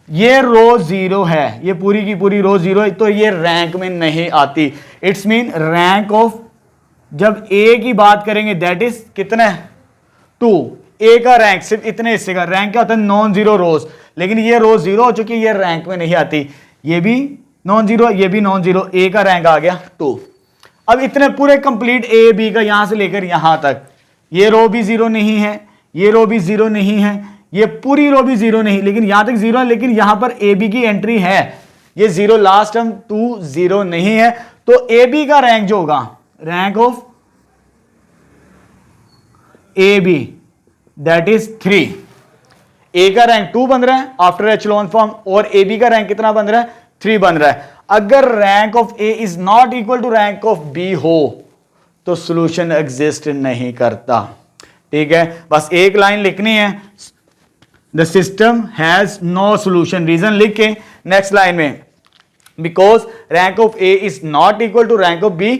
ये रो 0 है, ये पूरी की पूरी रो 0 है, तो ये रैंक में नहीं आती। इट्स मीन रैंक ऑफ, जब ए की बात करेंगे दैट इज कितना है 2, ए का रैंक सिर्फ इतने हिस्से का रैंक क्या होता है नॉन जीरो रोज, लेकिन ये रो 0 हो चुकी है, ये रैंक में नहीं आती, ये भी नॉन जीरो, ये भी नॉन जीरो, ए का रैंक आ गया 2। अब इतने पूरे कंप्लीट ए बी का यहां से लेकर यहां तक, ये रो भी 0 नहीं है, ये रो भी 0 नहीं है, ये पूरी रो भी 0 नहीं, लेकिन यहां तक 0 है, लेकिन यहां पर ए बी की एंट्री है, ये 0 लास्ट टर्म 2 0 नहीं है, तो ए बी का रैंक जो होगा rank of A B that is 3। A का रैंक 2 बन रहा है आफ्टर एचेलॉन फॉर्म, और ए बी का रैंक कितना बन रहा है 3 बन रहा है। अगर rank of A is not equal to rank of B हो तो सॉल्यूशन एग्जिस्ट नहीं करता। ठीक है, बस एक लाइन लिखनी है, the system has no solution, reason लिख के नेक्स्ट लाइन में, because rank of A is not equal to rank of B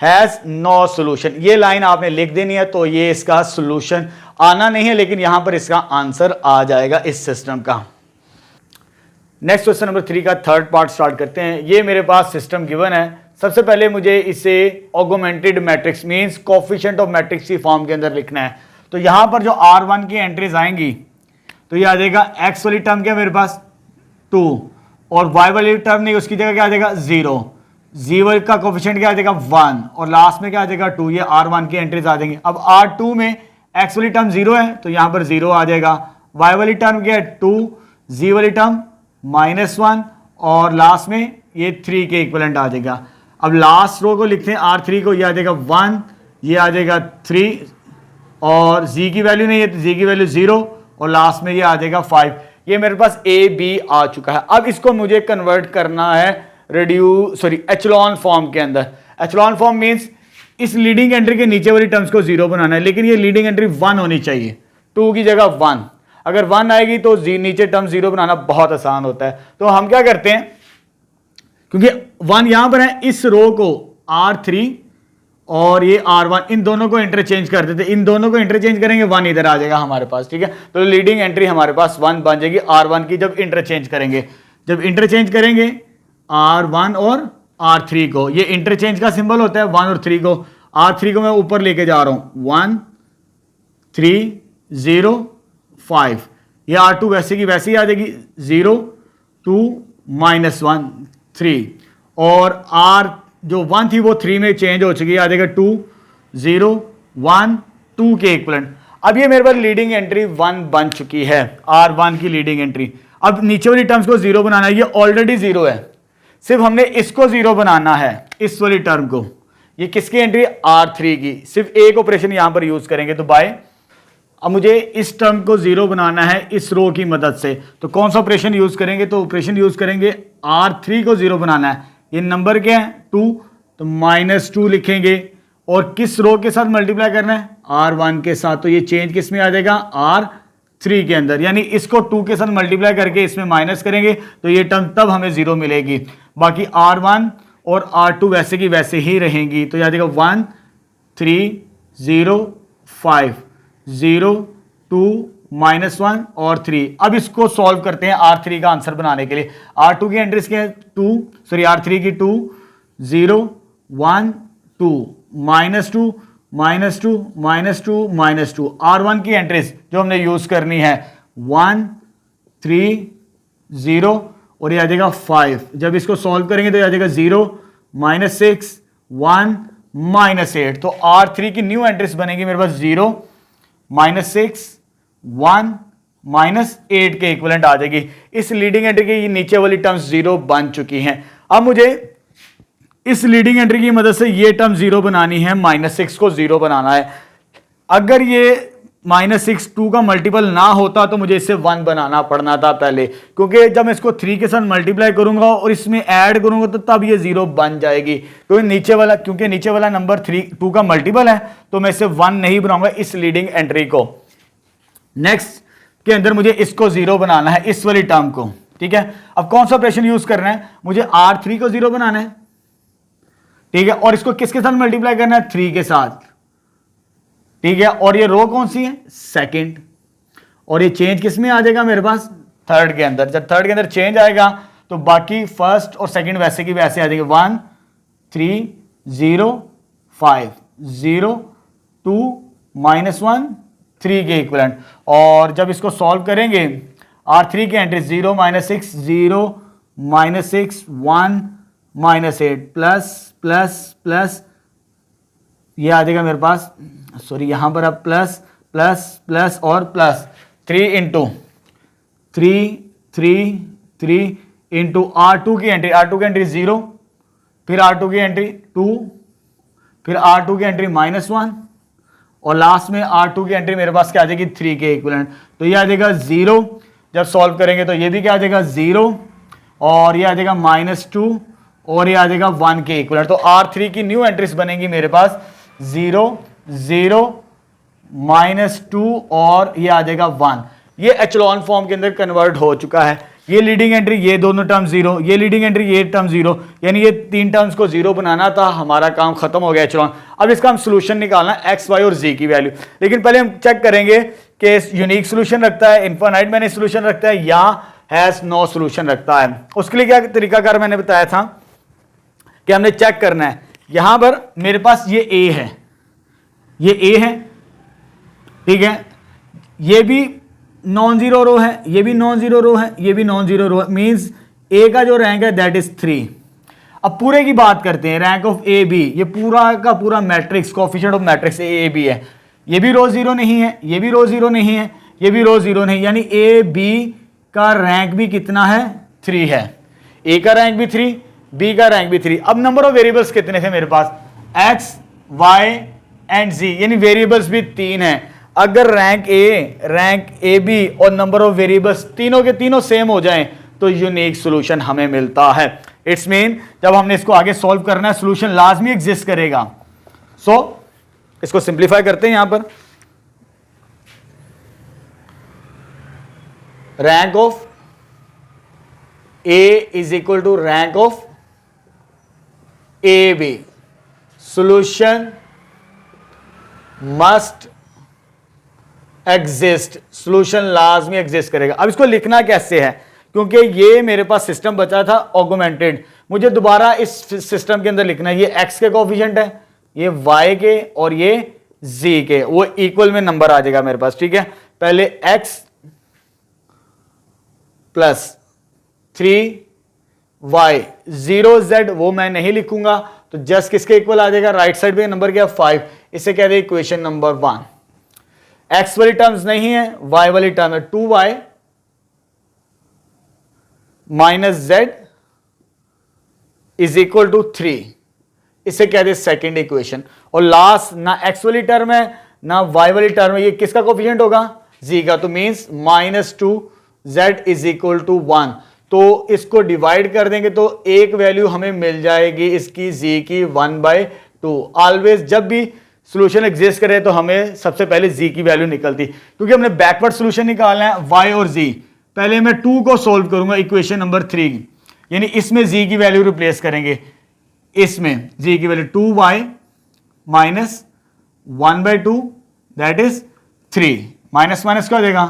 has no solution. ये लाइन आपने लिख देनी है, तो ये इसका सॉल्यूशन आना नहीं है, लेकिन यहां पर इसका आंसर आ जाएगा इस सिस्टम का। नेक्स्ट क्वेश्चन नंबर 3 का थर्ड पार्ट स्टार्ट करते हैं। ये मेरे पास सिस्टम गिवन है। सबसे पहले मुझे इसे augmented matrix means coefficient of matrix की फॉर्म के अंदर लिखना है। तो यहां पर जो R1 की एंट्रीज आएंगी तो ये आ जाएगा x वाली टर्म क्या मेरे पास 2, और y वाली टर्म नहीं, उसकी जगह क्या आ जाएगा 0, z का कोएफिशिएंट क्या आ जाएगा 1, और लास्ट में क्या आ जाएगा 2। ये R1 की एंट्रीज आ जाएंगी। अब R2 में x वाली टर्म 0 है तो यहां पर 0 आ जाएगा, y वाली टर्म क्या है 2, z वाली टर्म -1, और लास्ट में ये 3 के इक्विवेलेंट आ जाएगा। अब लास्ट रो को लिखते हैं R3 को, ये आ जाएगा 1, ये आ जाएगा 3, और z की वैल्यू नहीं है तो z की वैल्यू 0, और लास्ट में ये आ जाएगा 5। ये मेरे पास ए बी आ चुका है। अब इसको मुझे कन्वर्ट करना है एचेलॉन फॉर्म के अंदर। एचेलॉन फॉर्म मींस इस लीडिंग एंट्री के नीचे वाली टर्म्स को 0 बनाना है, लेकिन ये लीडिंग एंट्री 1 होनी चाहिए, 2 की जगह 1। अगर 1 आएगी तो नीचे टर्म 0 बनाना बहुत आसान होता है। तो हम क्या करते हैं, क्योंकि 1 यहां पर है, इस रो को R3 और ये R1 इन दोनों को इंटरचेंज कर देते, इन दोनों को इंटरचेंज करेंगे 1 इधर आ जाएगा हमारे पास। ठीक है, तो लीडिंग एंट्री हमारे पास 1 बन जाएगी R1 की जब इंटरचेंज करेंगे। जब इंटरचेंज करेंगे R1 और R3 को, ये इंटरचेंज का सिंबल होता है 1 और 3 को। R3 को मैं ऊपर लेके जा रहा हूं 1 3 0 5, ये R2 वैसे की वैसे ही आ जाएगी 0 2 -1 3, और R जो 1 थी वो 3 में चेंज हो चुकी है, आ जाएगा 2 0 1 2 के इक्विवेलेंट। अब ये मेरे पास लीडिंग एंट्री 1 बन चुकी है, R1 की लीडिंग एंट्री। अब नीचे वाली टर्म्स को 0 बनाना है, ये ऑलरेडी 0 है, सिर्फ हमने इसको 0 बनाना है, इस वाली टर्म को। ये किसकी एंट्री R3 की, सिर्फ एक ऑपरेशन यहां पर यूज करेंगे तो बाय। अब मुझे इस टर्म को 0 बनाना है इस रो की मदद से, तो कौन सा ऑपरेशन यूज करेंगे, तो ऑपरेशन यूज करेंगे R3 को 0 बनाना है। ये नंबर क्या है 2, तो -2 लिखेंगे, और किस रो के साथ मल्टीप्लाई करना है R1 के साथ, तो ये चेंज किस में आ जाएगा R3 के अंदर, यानी इसको 2 के साथ मल्टीप्लाई करके इसमें माइनस करेंगे तो ये टर्म तब हमें 0 मिलेगी। बाकी R1 और R2 वैसे की वैसे ही रहेंगी, तो आ जाएगा 1 3 0 5 0 2 -1 और 3। अब इसको सॉल्व करते हैं R3 का आंसर बनाने के लिए। R2 की एंट्रीज क्या है R3 की 2 0 1 2 -2 -2 -2 R1 की एंट्रीज जो हमने यूज करनी है 1 3 0, और ये आ जाएगा 5। जब इसको सॉल्व करेंगे तो ये आ जाएगा 0 -6 1 -8। तो R3 की न्यू एंट्रीज बनेगी मेरे पास 0 -6 1 -8 के इक्विवेलेंट आ जाएगी। इस लीडिंग एंट्री की नीचे वाली टर्म्स 0 बन चुकी हैं। अब मुझे इस लीडिंग एंट्री की मदद से ये टर्म 0 बनानी है, -6 को 0 बनाना है। अगर ये -6 2 का मल्टीपल ना होता तो मुझे इसे 1 बनाना पड़ना था पहले, क्योंकि जब मैं इसको 3 के साथ मल्टीप्लाई करूंगा और इसमें ऐड करूंगा तो तब ये 0 बन जाएगी, क्योंकि नीचे वाला नंबर 2 का मल्टीपल है, तो मैं इसे 1 नहीं बनाऊंगा इस लीडिंग एंट्री को। नेक्स्ट के अंदर मुझे इसको 0 बनाना है, इस वाली टर्म को। ठीक है, अब कौन सा ऑपरेशन यूज करना है, मुझे R3 को 0 बनाना है। ठीक है, और इसको किसके साथ मल्टीप्लाई करना है 3 के साथ। ठीक है, और ये रो कौन सी है सेकंड, और ये चेंज किस में आ जाएगा मेरे पास, थर्ड के अंदर। जब थर्ड के अंदर चेंज आएगा तो बाकी फर्स्ट और सेकंड वैसे की वैसे आ जाएंगे, 1 3 0 5 0 2 -1 3 के इक्विवेलेंट। और जब इसको सॉल्व करेंगे R3 की एंट्री 0 -6 0 -6 1 -8 प्लस प्लस प्लस, ये आ जाएगा मेरे पास, सॉरी यहां पर अब प्लस प्लस प्लस और प्लस 3 इंटू 3 3 3 इंटू R2 की एंट्री 0, फिर R2 की एंट्री 2, फिर R2 की एंट्री -1 और लास्ट में R2 की एंट्री मेरे पास क्या आ जाएगी, 3 के इक्विवेलेंट। तो ये आ जाएगा 0, जब सॉल्व करेंगे तो ये भी क्या आ जाएगा 0 और ये आ जाएगा -2 और ये आ जाएगा 1 के इक्विवेलेंट। तो R3 की न्यू एंट्रीज बनेंगी मेरे पास 0 0 -2 और ये आ जाएगा 1। ये एचलॉन फॉर्म के अंदर कन्वर्ट हो चुका है। ये लीडिंग एंट्री, ये दोनों टर्म 0, ये लीडिंग एंट्री, ये टर्म 0, यानी ये तीन टर्म्स को 0 बनाना था, हमारा काम खत्म हो गया एचलॉन। अब इसका हम सोल्यूशन निकालना है x, y और z की वैल्यू। लेकिन पहले हम चेक करेंगे कि यूनिक सोल्यूशन रखता है, इनफाइनाइट मैंने सोल्यूशन रखता है या हैज नो सोल्यूशन रखता है। उसके लिए क्या तरीकाकार मैंने बताया था कि हमने चेक करना है, यहां पर मेरे पास ये a है, ये a है, ठीक है, ये भी नॉन जीरो रो है, ये भी नॉन जीरो रो है, ये भी नॉन जीरो रो है, मींस ए का जो रैंक है दैट इज 3। अब पूरे की बात करते हैं, रैंक ऑफ ए बी, ये पूरा का पूरा matrix, coefficient of matrix A B है, ये भी रो जीरो नहीं है, ये भी रो जीरो नहीं है, ये भी रो जीरो नहीं, यानी ए बी का रैंक भी कितना है, 3 है। ए का रैंक भी 3, बी का रैंक भी 3। अब नंबर ऑफ वेरिएबल्स कितने थे मेरे पास, एक्स वाई एंड जी, यानी वेरिएबल्स भी 3 है। अगर रैंक ए बी और नंबर ऑफ वेरिएबल्स तीनों के तीनों सेम हो जाएं तो यूनिक सॉल्यूशन हमें मिलता है। इट्स मीन जब हमने इसको आगे सॉल्व करना है सॉल्यूशन लाजमी एग्जिस्ट करेगा। सो इसको सिंप्लीफाई करते हैं, यहां पर rank of A is equal to rank of A B, solution must exist, solution लाजमी एग्जिस्ट करेगा। अब इसको लिखना कैसे है, क्योंकि ये मेरे पास सिस्टम बचा था ऑगमेंटेड, मुझे दोबारा इस सिस्टम के अंदर लिखना है। ये x के कोएफिशिएंट है, ये y के और ये z के, वो इक्वल में नंबर आ जाएगा मेरे पास, ठीक है। पहले x प्लस 3y 0z वो मैं नहीं लिखूंगा, तो जस्ट किसके इक्वल आ जाएगा, राइट साइड पे नंबर क्या 5, इसे कहते हैं इक्वेशन नंबर 1। x वाली टर्म्स नहीं है, y वाली टर्म है, 2y minus z is equal to 3, इसे कहते हैं सेकेंड इक्वेशन। और लास्ट ना x वाली टर्म है ना y वाली टर्म है, ये किसका कोएफिशिएंट होगा, z का, तो means -2z is equal to 1। तो इसको डिवाइड कर देंगे तो एक वैल्यू हमें मिल जाएगी इसकी z की 1/2। ऑलवेज जब भी सॉल्यूशन एग्जिस्ट करे तो हमें सबसे पहले z की वैल्यू निकलती, क्योंकि हमने बैकवर्ड सॉल्यूशन निकालना है y और z। पहले मैं 2 को सोल्व करूंगा इक्वेशन नंबर 3, यानी इसमें z की वैल्यू रिप्लेस करेंगे, इसमें z की value 2y minus 1/2 that is 3, minus minus क्या हो जाएगा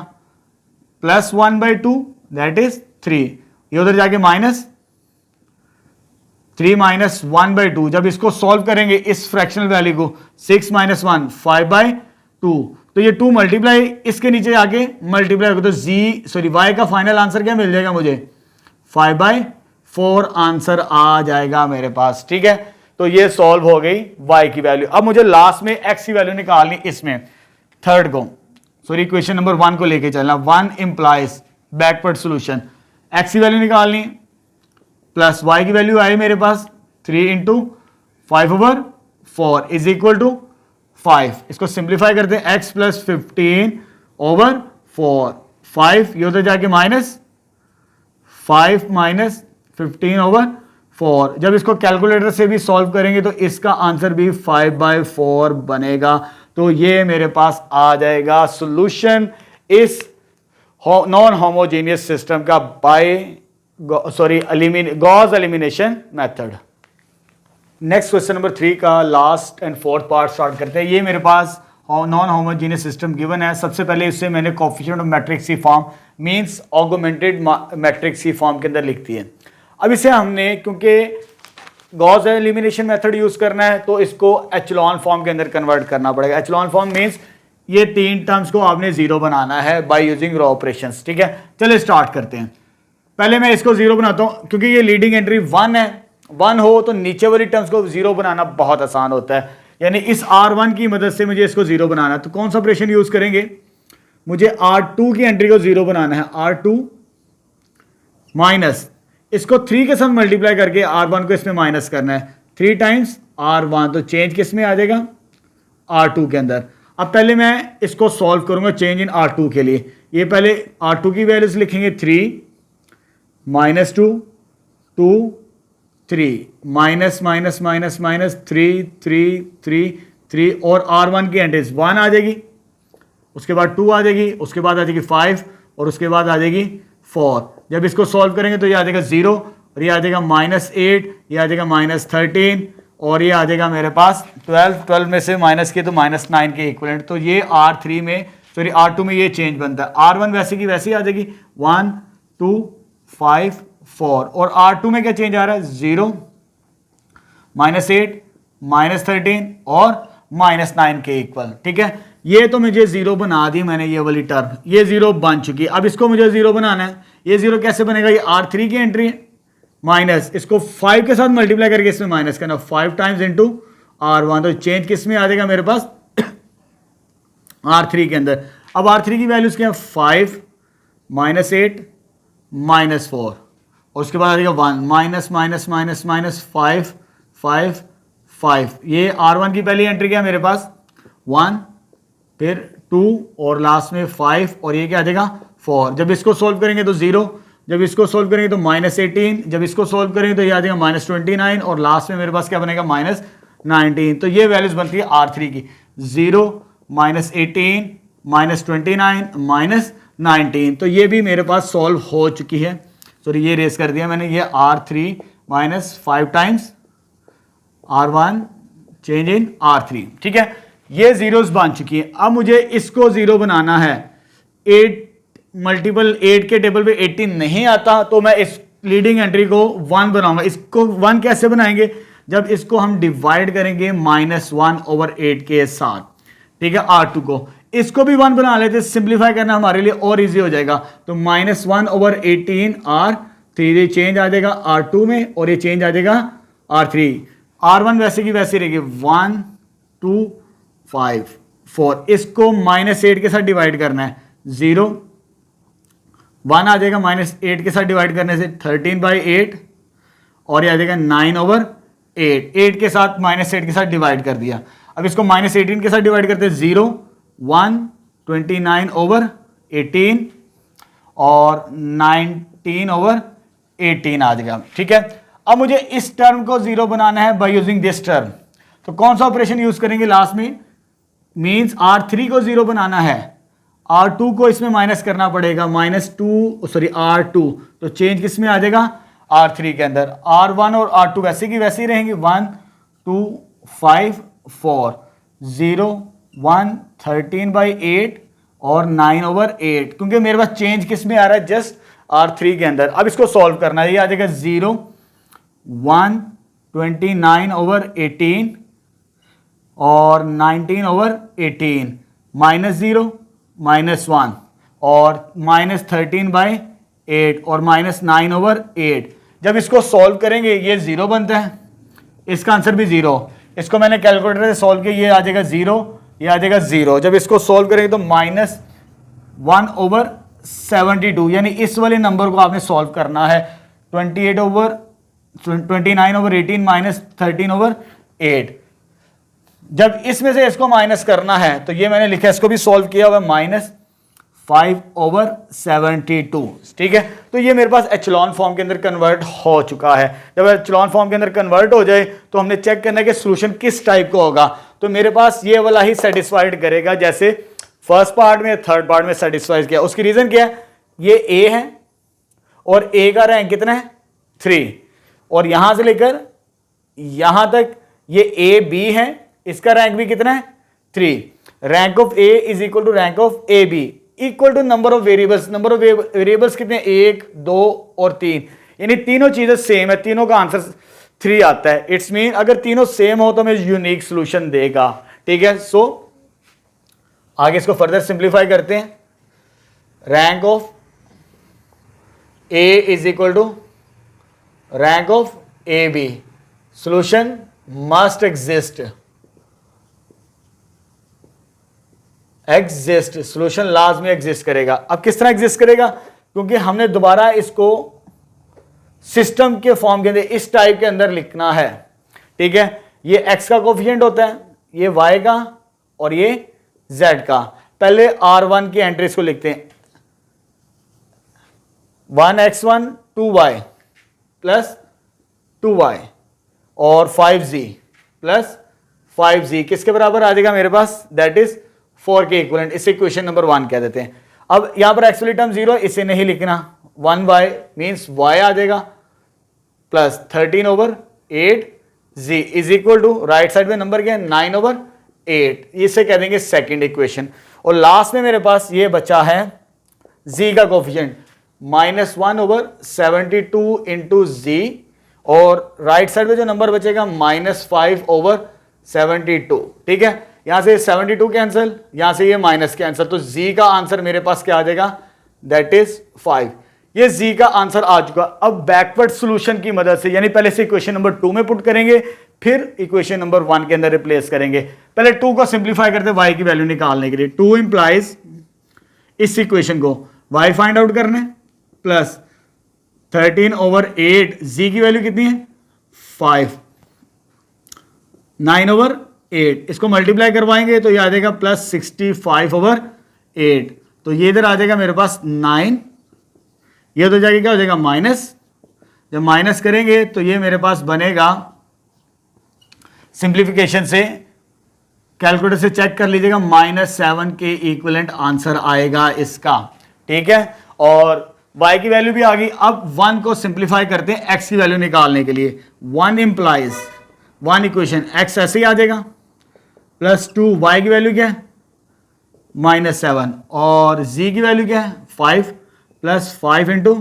प्लस 1/2 दैट इज 3, ये उधर जाके माइनस 3 माइनस 1/2। जब इसको सॉल्व करेंगे इस फ्रैक्शनल वैल्यू को, 6 माइनस 1 5/2, तो ये 2 मल्टीप्लाई इसके नीचे आके मल्टीप्लाई होगा, तो y का फाइनल आंसर क्या मिल जाएगा मुझे, 5/4 आंसर आ जाएगा मेरे पास, ठीक है। तो ये सॉल्व हो गई y की वैल्यू। अब मुझे लास्ट में x की वैल्यू निकालनी, इसमें थर्ड को, इक्वेशन नंबर 1 को लेके चलना, 1 इंप्लाइज बैकवर्ड सॉल्यूशन, x की वैल्यू निकालनी प्लस y की वैल्यू आई मेरे पास 3 इंटू 5/4 इज इक्वल टू 5। इसको सिंप्लीफाई करते हैं, x प्लस 15/4, 5 ये उधर जाके माइनस 5 माइनस 15/4। जब इसको कैलकुलेटर से भी सॉल्व करेंगे तो इसका आंसर भी 5/4 बनेगा। तो ये मेरे पास आ जाएगा सॉल्यूशन इस नॉन होमोजेनियस सिस्टम का by Gauss elimination method. Next question number 3 का last and fourth part start करते हैं। ये मेरे पास नॉन होमोजीनियस सिस्टम गिवन है, सबसे पहले इससे मैंने coefficient of matrix C form means augmented matrix C form के अंदर लिखती है। अब इसे हमने क्योंकि गॉस एलिमिनेशन मेथड यूज करना है तो इसको एचलॉन फॉर्म के अंदर कन्वर्ट करना पड़ेगा। एचलॉन फॉर्म मींस ये तीन टर्म्स को आपने जीरो बनाना है बाय यूजिंग रॉ ऑपरेशंस। ठीक है, चलिए स्टार्ट करते हैं। पहले मैं इसको जीरो बनाता हूं क्योंकि ये लीडिंग एंट्री 1 है। 1 हो तो नीचे वाली टर्म्स को जीरो बनाना बहुत आसान होता है, यानी इस R1 की मदद से मुझे इसको जीरो बनाना है। तो कौन सा ऑपरेशन यूज करेंगे, मुझे R2 की एंट्री को जीरो बनाना है। R2 माइनस इसको 3 के साथ मल्टीप्लाई करके R1 को इसमें माइनस करना है, 3 टाइम्स R1, तो चेंज किस में आ जाएगा, R2 के अंदर। अब पहले मैं इसको सॉल्व करूंगा चेंज इन R2 के लिए। ये पहले R2 की वैल्यूज लिखेंगे 3 -2 2 3 माइनस माइनस माइनस माइनस 3 3 3 3 और R1 की एंट्रीज 1 आ जाएगी, उसके बाद 2 आ जाएगी, उसके बाद आ जाएगी 5 और उसके बाद आ जाएगी 4। जब इसको सॉल्व करेंगे तो ये आ जाएगा 0 और ये आ जाएगा -8, ये आ जाएगा -13 और ये आ जाएगा मेरे पास 12 में से माइनस के तो -9 के इक्वलेंट। तो ये R3 में सॉरी R2 में ये चेंज बनता है। R1 वैसे की वैसे ही आ जाएगी 1 2 5 4 और R2 में क्या चेंज आ रहा है 0 -8 -13 और -9 के इक्वल। ठीक है, ये तो मुझे 0 बना दी मैंने, ये वाली टर्म ये 0 बन चुकी है। अब इसको मुझे 0 बनाना है। ये 0 कैसे बनेगा, ये R3 की एंट्री है माइनस इसको 5 के साथ मल्टीप्लाई करके इसमें माइनस करना, 5 टाइम्स इंटू R1, तो चेंज किस में आ जाएगा मेरे पास R3 के अंदर। अब R3 की वैल्यूज क्या है 5 -8 -4 और उसके बाद आ जाएगा 1 माइनस माइनस माइनस माइनस 5 5 5। ये R1 की पहली एंट्री क्या है मेरे पास 1 फिर 2 और लास्ट में 5 और ये क्या आ जाएगा 4। जब इसको सोल्व करेंगे तो 0, जब इसको सोल्व करेंगे तो -18, जब इसको सोल्व करेंगे तो ये आ जाएगा -29 और लास्ट में मेरे पास क्या बनेगा -19। तो ये वैल्यूज बनती है R3 की 0 -18 -29 -19। तो ये भी मेरे पास सॉल्व हो चुकी है। सॉरी ये रेस कर दिया मैंने, ये R3 -5 times R1 change in R3। ठीक है, ये जीरोस बन चुकी है। अब मुझे इसको 0 बनाना है। 8 मल्टीपल 8 के टेबल पे 18 नहीं आता तो मैं इस लीडिंग एंट्री को 1 बनाऊंगा। इसको 1 कैसे बनाएंगे, जब इसको हम डिवाइड करेंगे -1/8 के साथ। ठीक है, R2 को इसको भी 1 बना लेते, सिंप्लीफाई करना हमारे लिए और इजी हो जाएगा। तो -1/18 R3, ये चेंज आ जाएगा R2 में और ये चेंज आ जाएगा R3। R1 वैसे की वैसे रहेगी 1 2 5 4, इसको -8 के साथ डिवाइड करना है 0 1 आ जाएगा, -8 के साथ डिवाइड करने से 13/8 और ये आ जाएगा 9/8। 8 के साथ -8 के साथ डिवाइड कर दिया। अब इसको -18 के साथ डिवाइड करते हैं 0 1 29/18 और 19/18 आ जाएगा। ठीक है, अब मुझे इस टर्म को 0 बनाना है बाय यूजिंग दिस टर्म। तो कौन सा ऑपरेशन यूज करेंगे लास्ट में, मींस R3 को 0 बनाना है, R2 को इसमें माइनस करना पड़ेगा -2 सॉरी R2, तो चेंज किस में आ जाएगा R3 के अंदर। R1 और R2 वैसे की वैसे ही रहेंगे 1 2 5 4 0 1 13/8 और 9/8, क्योंकि मेरे पास चेंज किस में आ रहा है जस्ट R3 के अंदर। अब इसको सॉल्व करना है, ये आ जाएगा 0 1 29/18 और 19/18 -0 -1 और -13/8 और -9/8। जब इसको सॉल्व करेंगे ये 0 बनता है, इसका आंसर भी 0। इसको मैंने कैलकुलेटर से सॉल्व किया, ये आ जाएगा 0, ये आ जाएगा 0। जब इसको सॉल्व करेंगे तो -1/72, यानी इस वाले नंबर को आपने सॉल्व करना है 29/18 -13/8। जब इसमें से इसको माइनस करना है तो ये मैंने लिखा है, इसको भी सॉल्व किया हुआ -5/72। ठीक है, तो ये मेरे पास एचलॉन फॉर्म के अंदर कन्वर्ट हो चुका है। जब एचलॉन फॉर्म के अंदर कन्वर्ट हो जाए तो हमने चेक करना है कि सॉल्यूशन किस टाइप का होगा। तो मेरे पास ये वाला ही सेटिस्फाइड करेगा, जैसे फर्स्ट पार्ट में थर्ड पार्ट में सेटिस्फाइड किया। उसकी रीजन क्या है, ये ए है और ए का रैंक कितना है 3 और यहां से लेकर यहां तक ये ए बी है, इसका रैंक भी कितना है 3। Rank of A is equal to rank of A B equal to number of variables. Number of variables कितने, 1 2 और 3, यानी तीनों चीजें सेम है, तीनों का आंसर 3 आता है। इट्स मीन अगर तीनों सेम हो तो हमें यूनिक सोल्यूशन देगा। ठीक है, सो आगे इसको फर्दर सिंप्लीफाई करते हैं। Rank of A is equal to rank of A B, solution must exist, solution लाजमी एग्जिस्ट करेगा। अब किस तरह एग्जिस्ट करेगा, क्योंकि हमने दोबारा इसको सिस्टम के फॉर्म के अंदर इस टाइप के अंदर लिखना है। ठीक है, ये x का कोफिशिएंट होता है, ये y का और ये z का। पहले R1 की एंट्रीज को लिखते हैं, 1x1 2y प्लस 2y और 5z प्लस 5z किसके बराबर आ जाएगा मेरे पास, दैट इज 4 के इक्विवेलेंट। इसे इक्वेशन नंबर 1 कह देते हैं। अब यहां पर एक्स वाली टर्म 0, इसे नहीं लिखना, 1y मींस y आ जाएगा plus 13/8z is equal to right side में नंबर क्या है 9/8, इसे कह देंगे सेकंड इक्वेशन। और लास्ट में मेरे पास ये बचा है z का कोफिशिएंट -1/72 इंटू z, और राइट साइड में जो नंबर बचेगा -5/72। ठीक है, यहां से 72 कैंसिल, यहां से ये माइनस कैंसिल, तो z का आंसर मेरे पास क्या आ जाएगा, दैट इज 5। ये z का आंसर आ चुका। अब बैकवर्ड सॉल्यूशन की मदद से, यानी पहले से इक्वेशन नंबर 2 में पुट करेंगे, फिर इक्वेशन नंबर 1 के अंदर रिप्लेस करेंगे। पहले 2 को सिंप्लीफाई करते हैं y की वैल्यू निकालने के लिए। 2 इंप्लाइज इस इक्वेशन को y फाइंड आउट करने प्लस 13/8, z की वैल्यू कितनी है 5, 9/8, इसको मल्टीप्लाई करवाएंगे तो ये आ जाएगा प्लस 65/8, तो ये इधर आ जाएगा मेरे पास 9, ये तो जाएगा क्या हो जाएगा माइनस, जब माइनस करेंगे तो ये मेरे पास बनेगा, सिंप्लीफिकेशन से कैलकुलेटर से चेक कर लीजिएगा, -7 के इक्विवेलेंट आंसर आएगा इसका। ठीक है, और y की वैल्यू भी आ गई। अब 1 को सिंप्लीफाई करते हैं x की वैल्यू निकालने के लिए। 1 इंप्लाइज 1 इक्वेशन x ऐसे ही आ जाएगा प्लस 2, y की वैल्यू क्या है -7 और z की वैल्यू क्या है 5 plus 5 into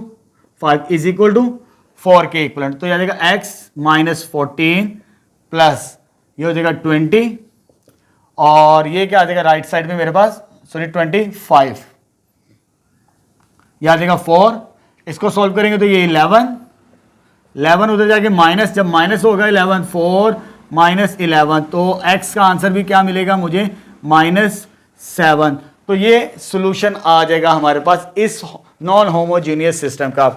5 is equal to 4 के इक्वलेंट। तो यह आ जाएगा x -14 प्लस ये हो जाएगा 20 और ये क्या आ जाएगा राइट साइड में मेरे पास, सॉरी 25, यह आ जाएगा 4। इसको सॉल्व करेंगे तो ये 11 उधर जाके माइनस, जब माइनस होगा 11, 4 -11, तो x का आंसर भी क्या मिलेगा मुझे -7। तो ये सॉल्यूशन आ जाएगा हमारे पास इस नॉन होमोजीनियस सिस्टम का।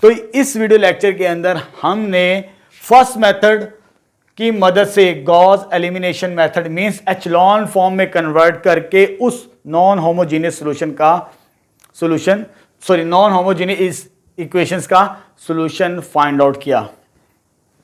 तो इस वीडियो लेक्चर के अंदर हमने फर्स्ट मेथड की मदद से Gauss elimination method means echelon form में कन्वर्ट करके उस non homogeneous solution non homogeneous equations का सॉल्यूशन फाइंड आउट किया।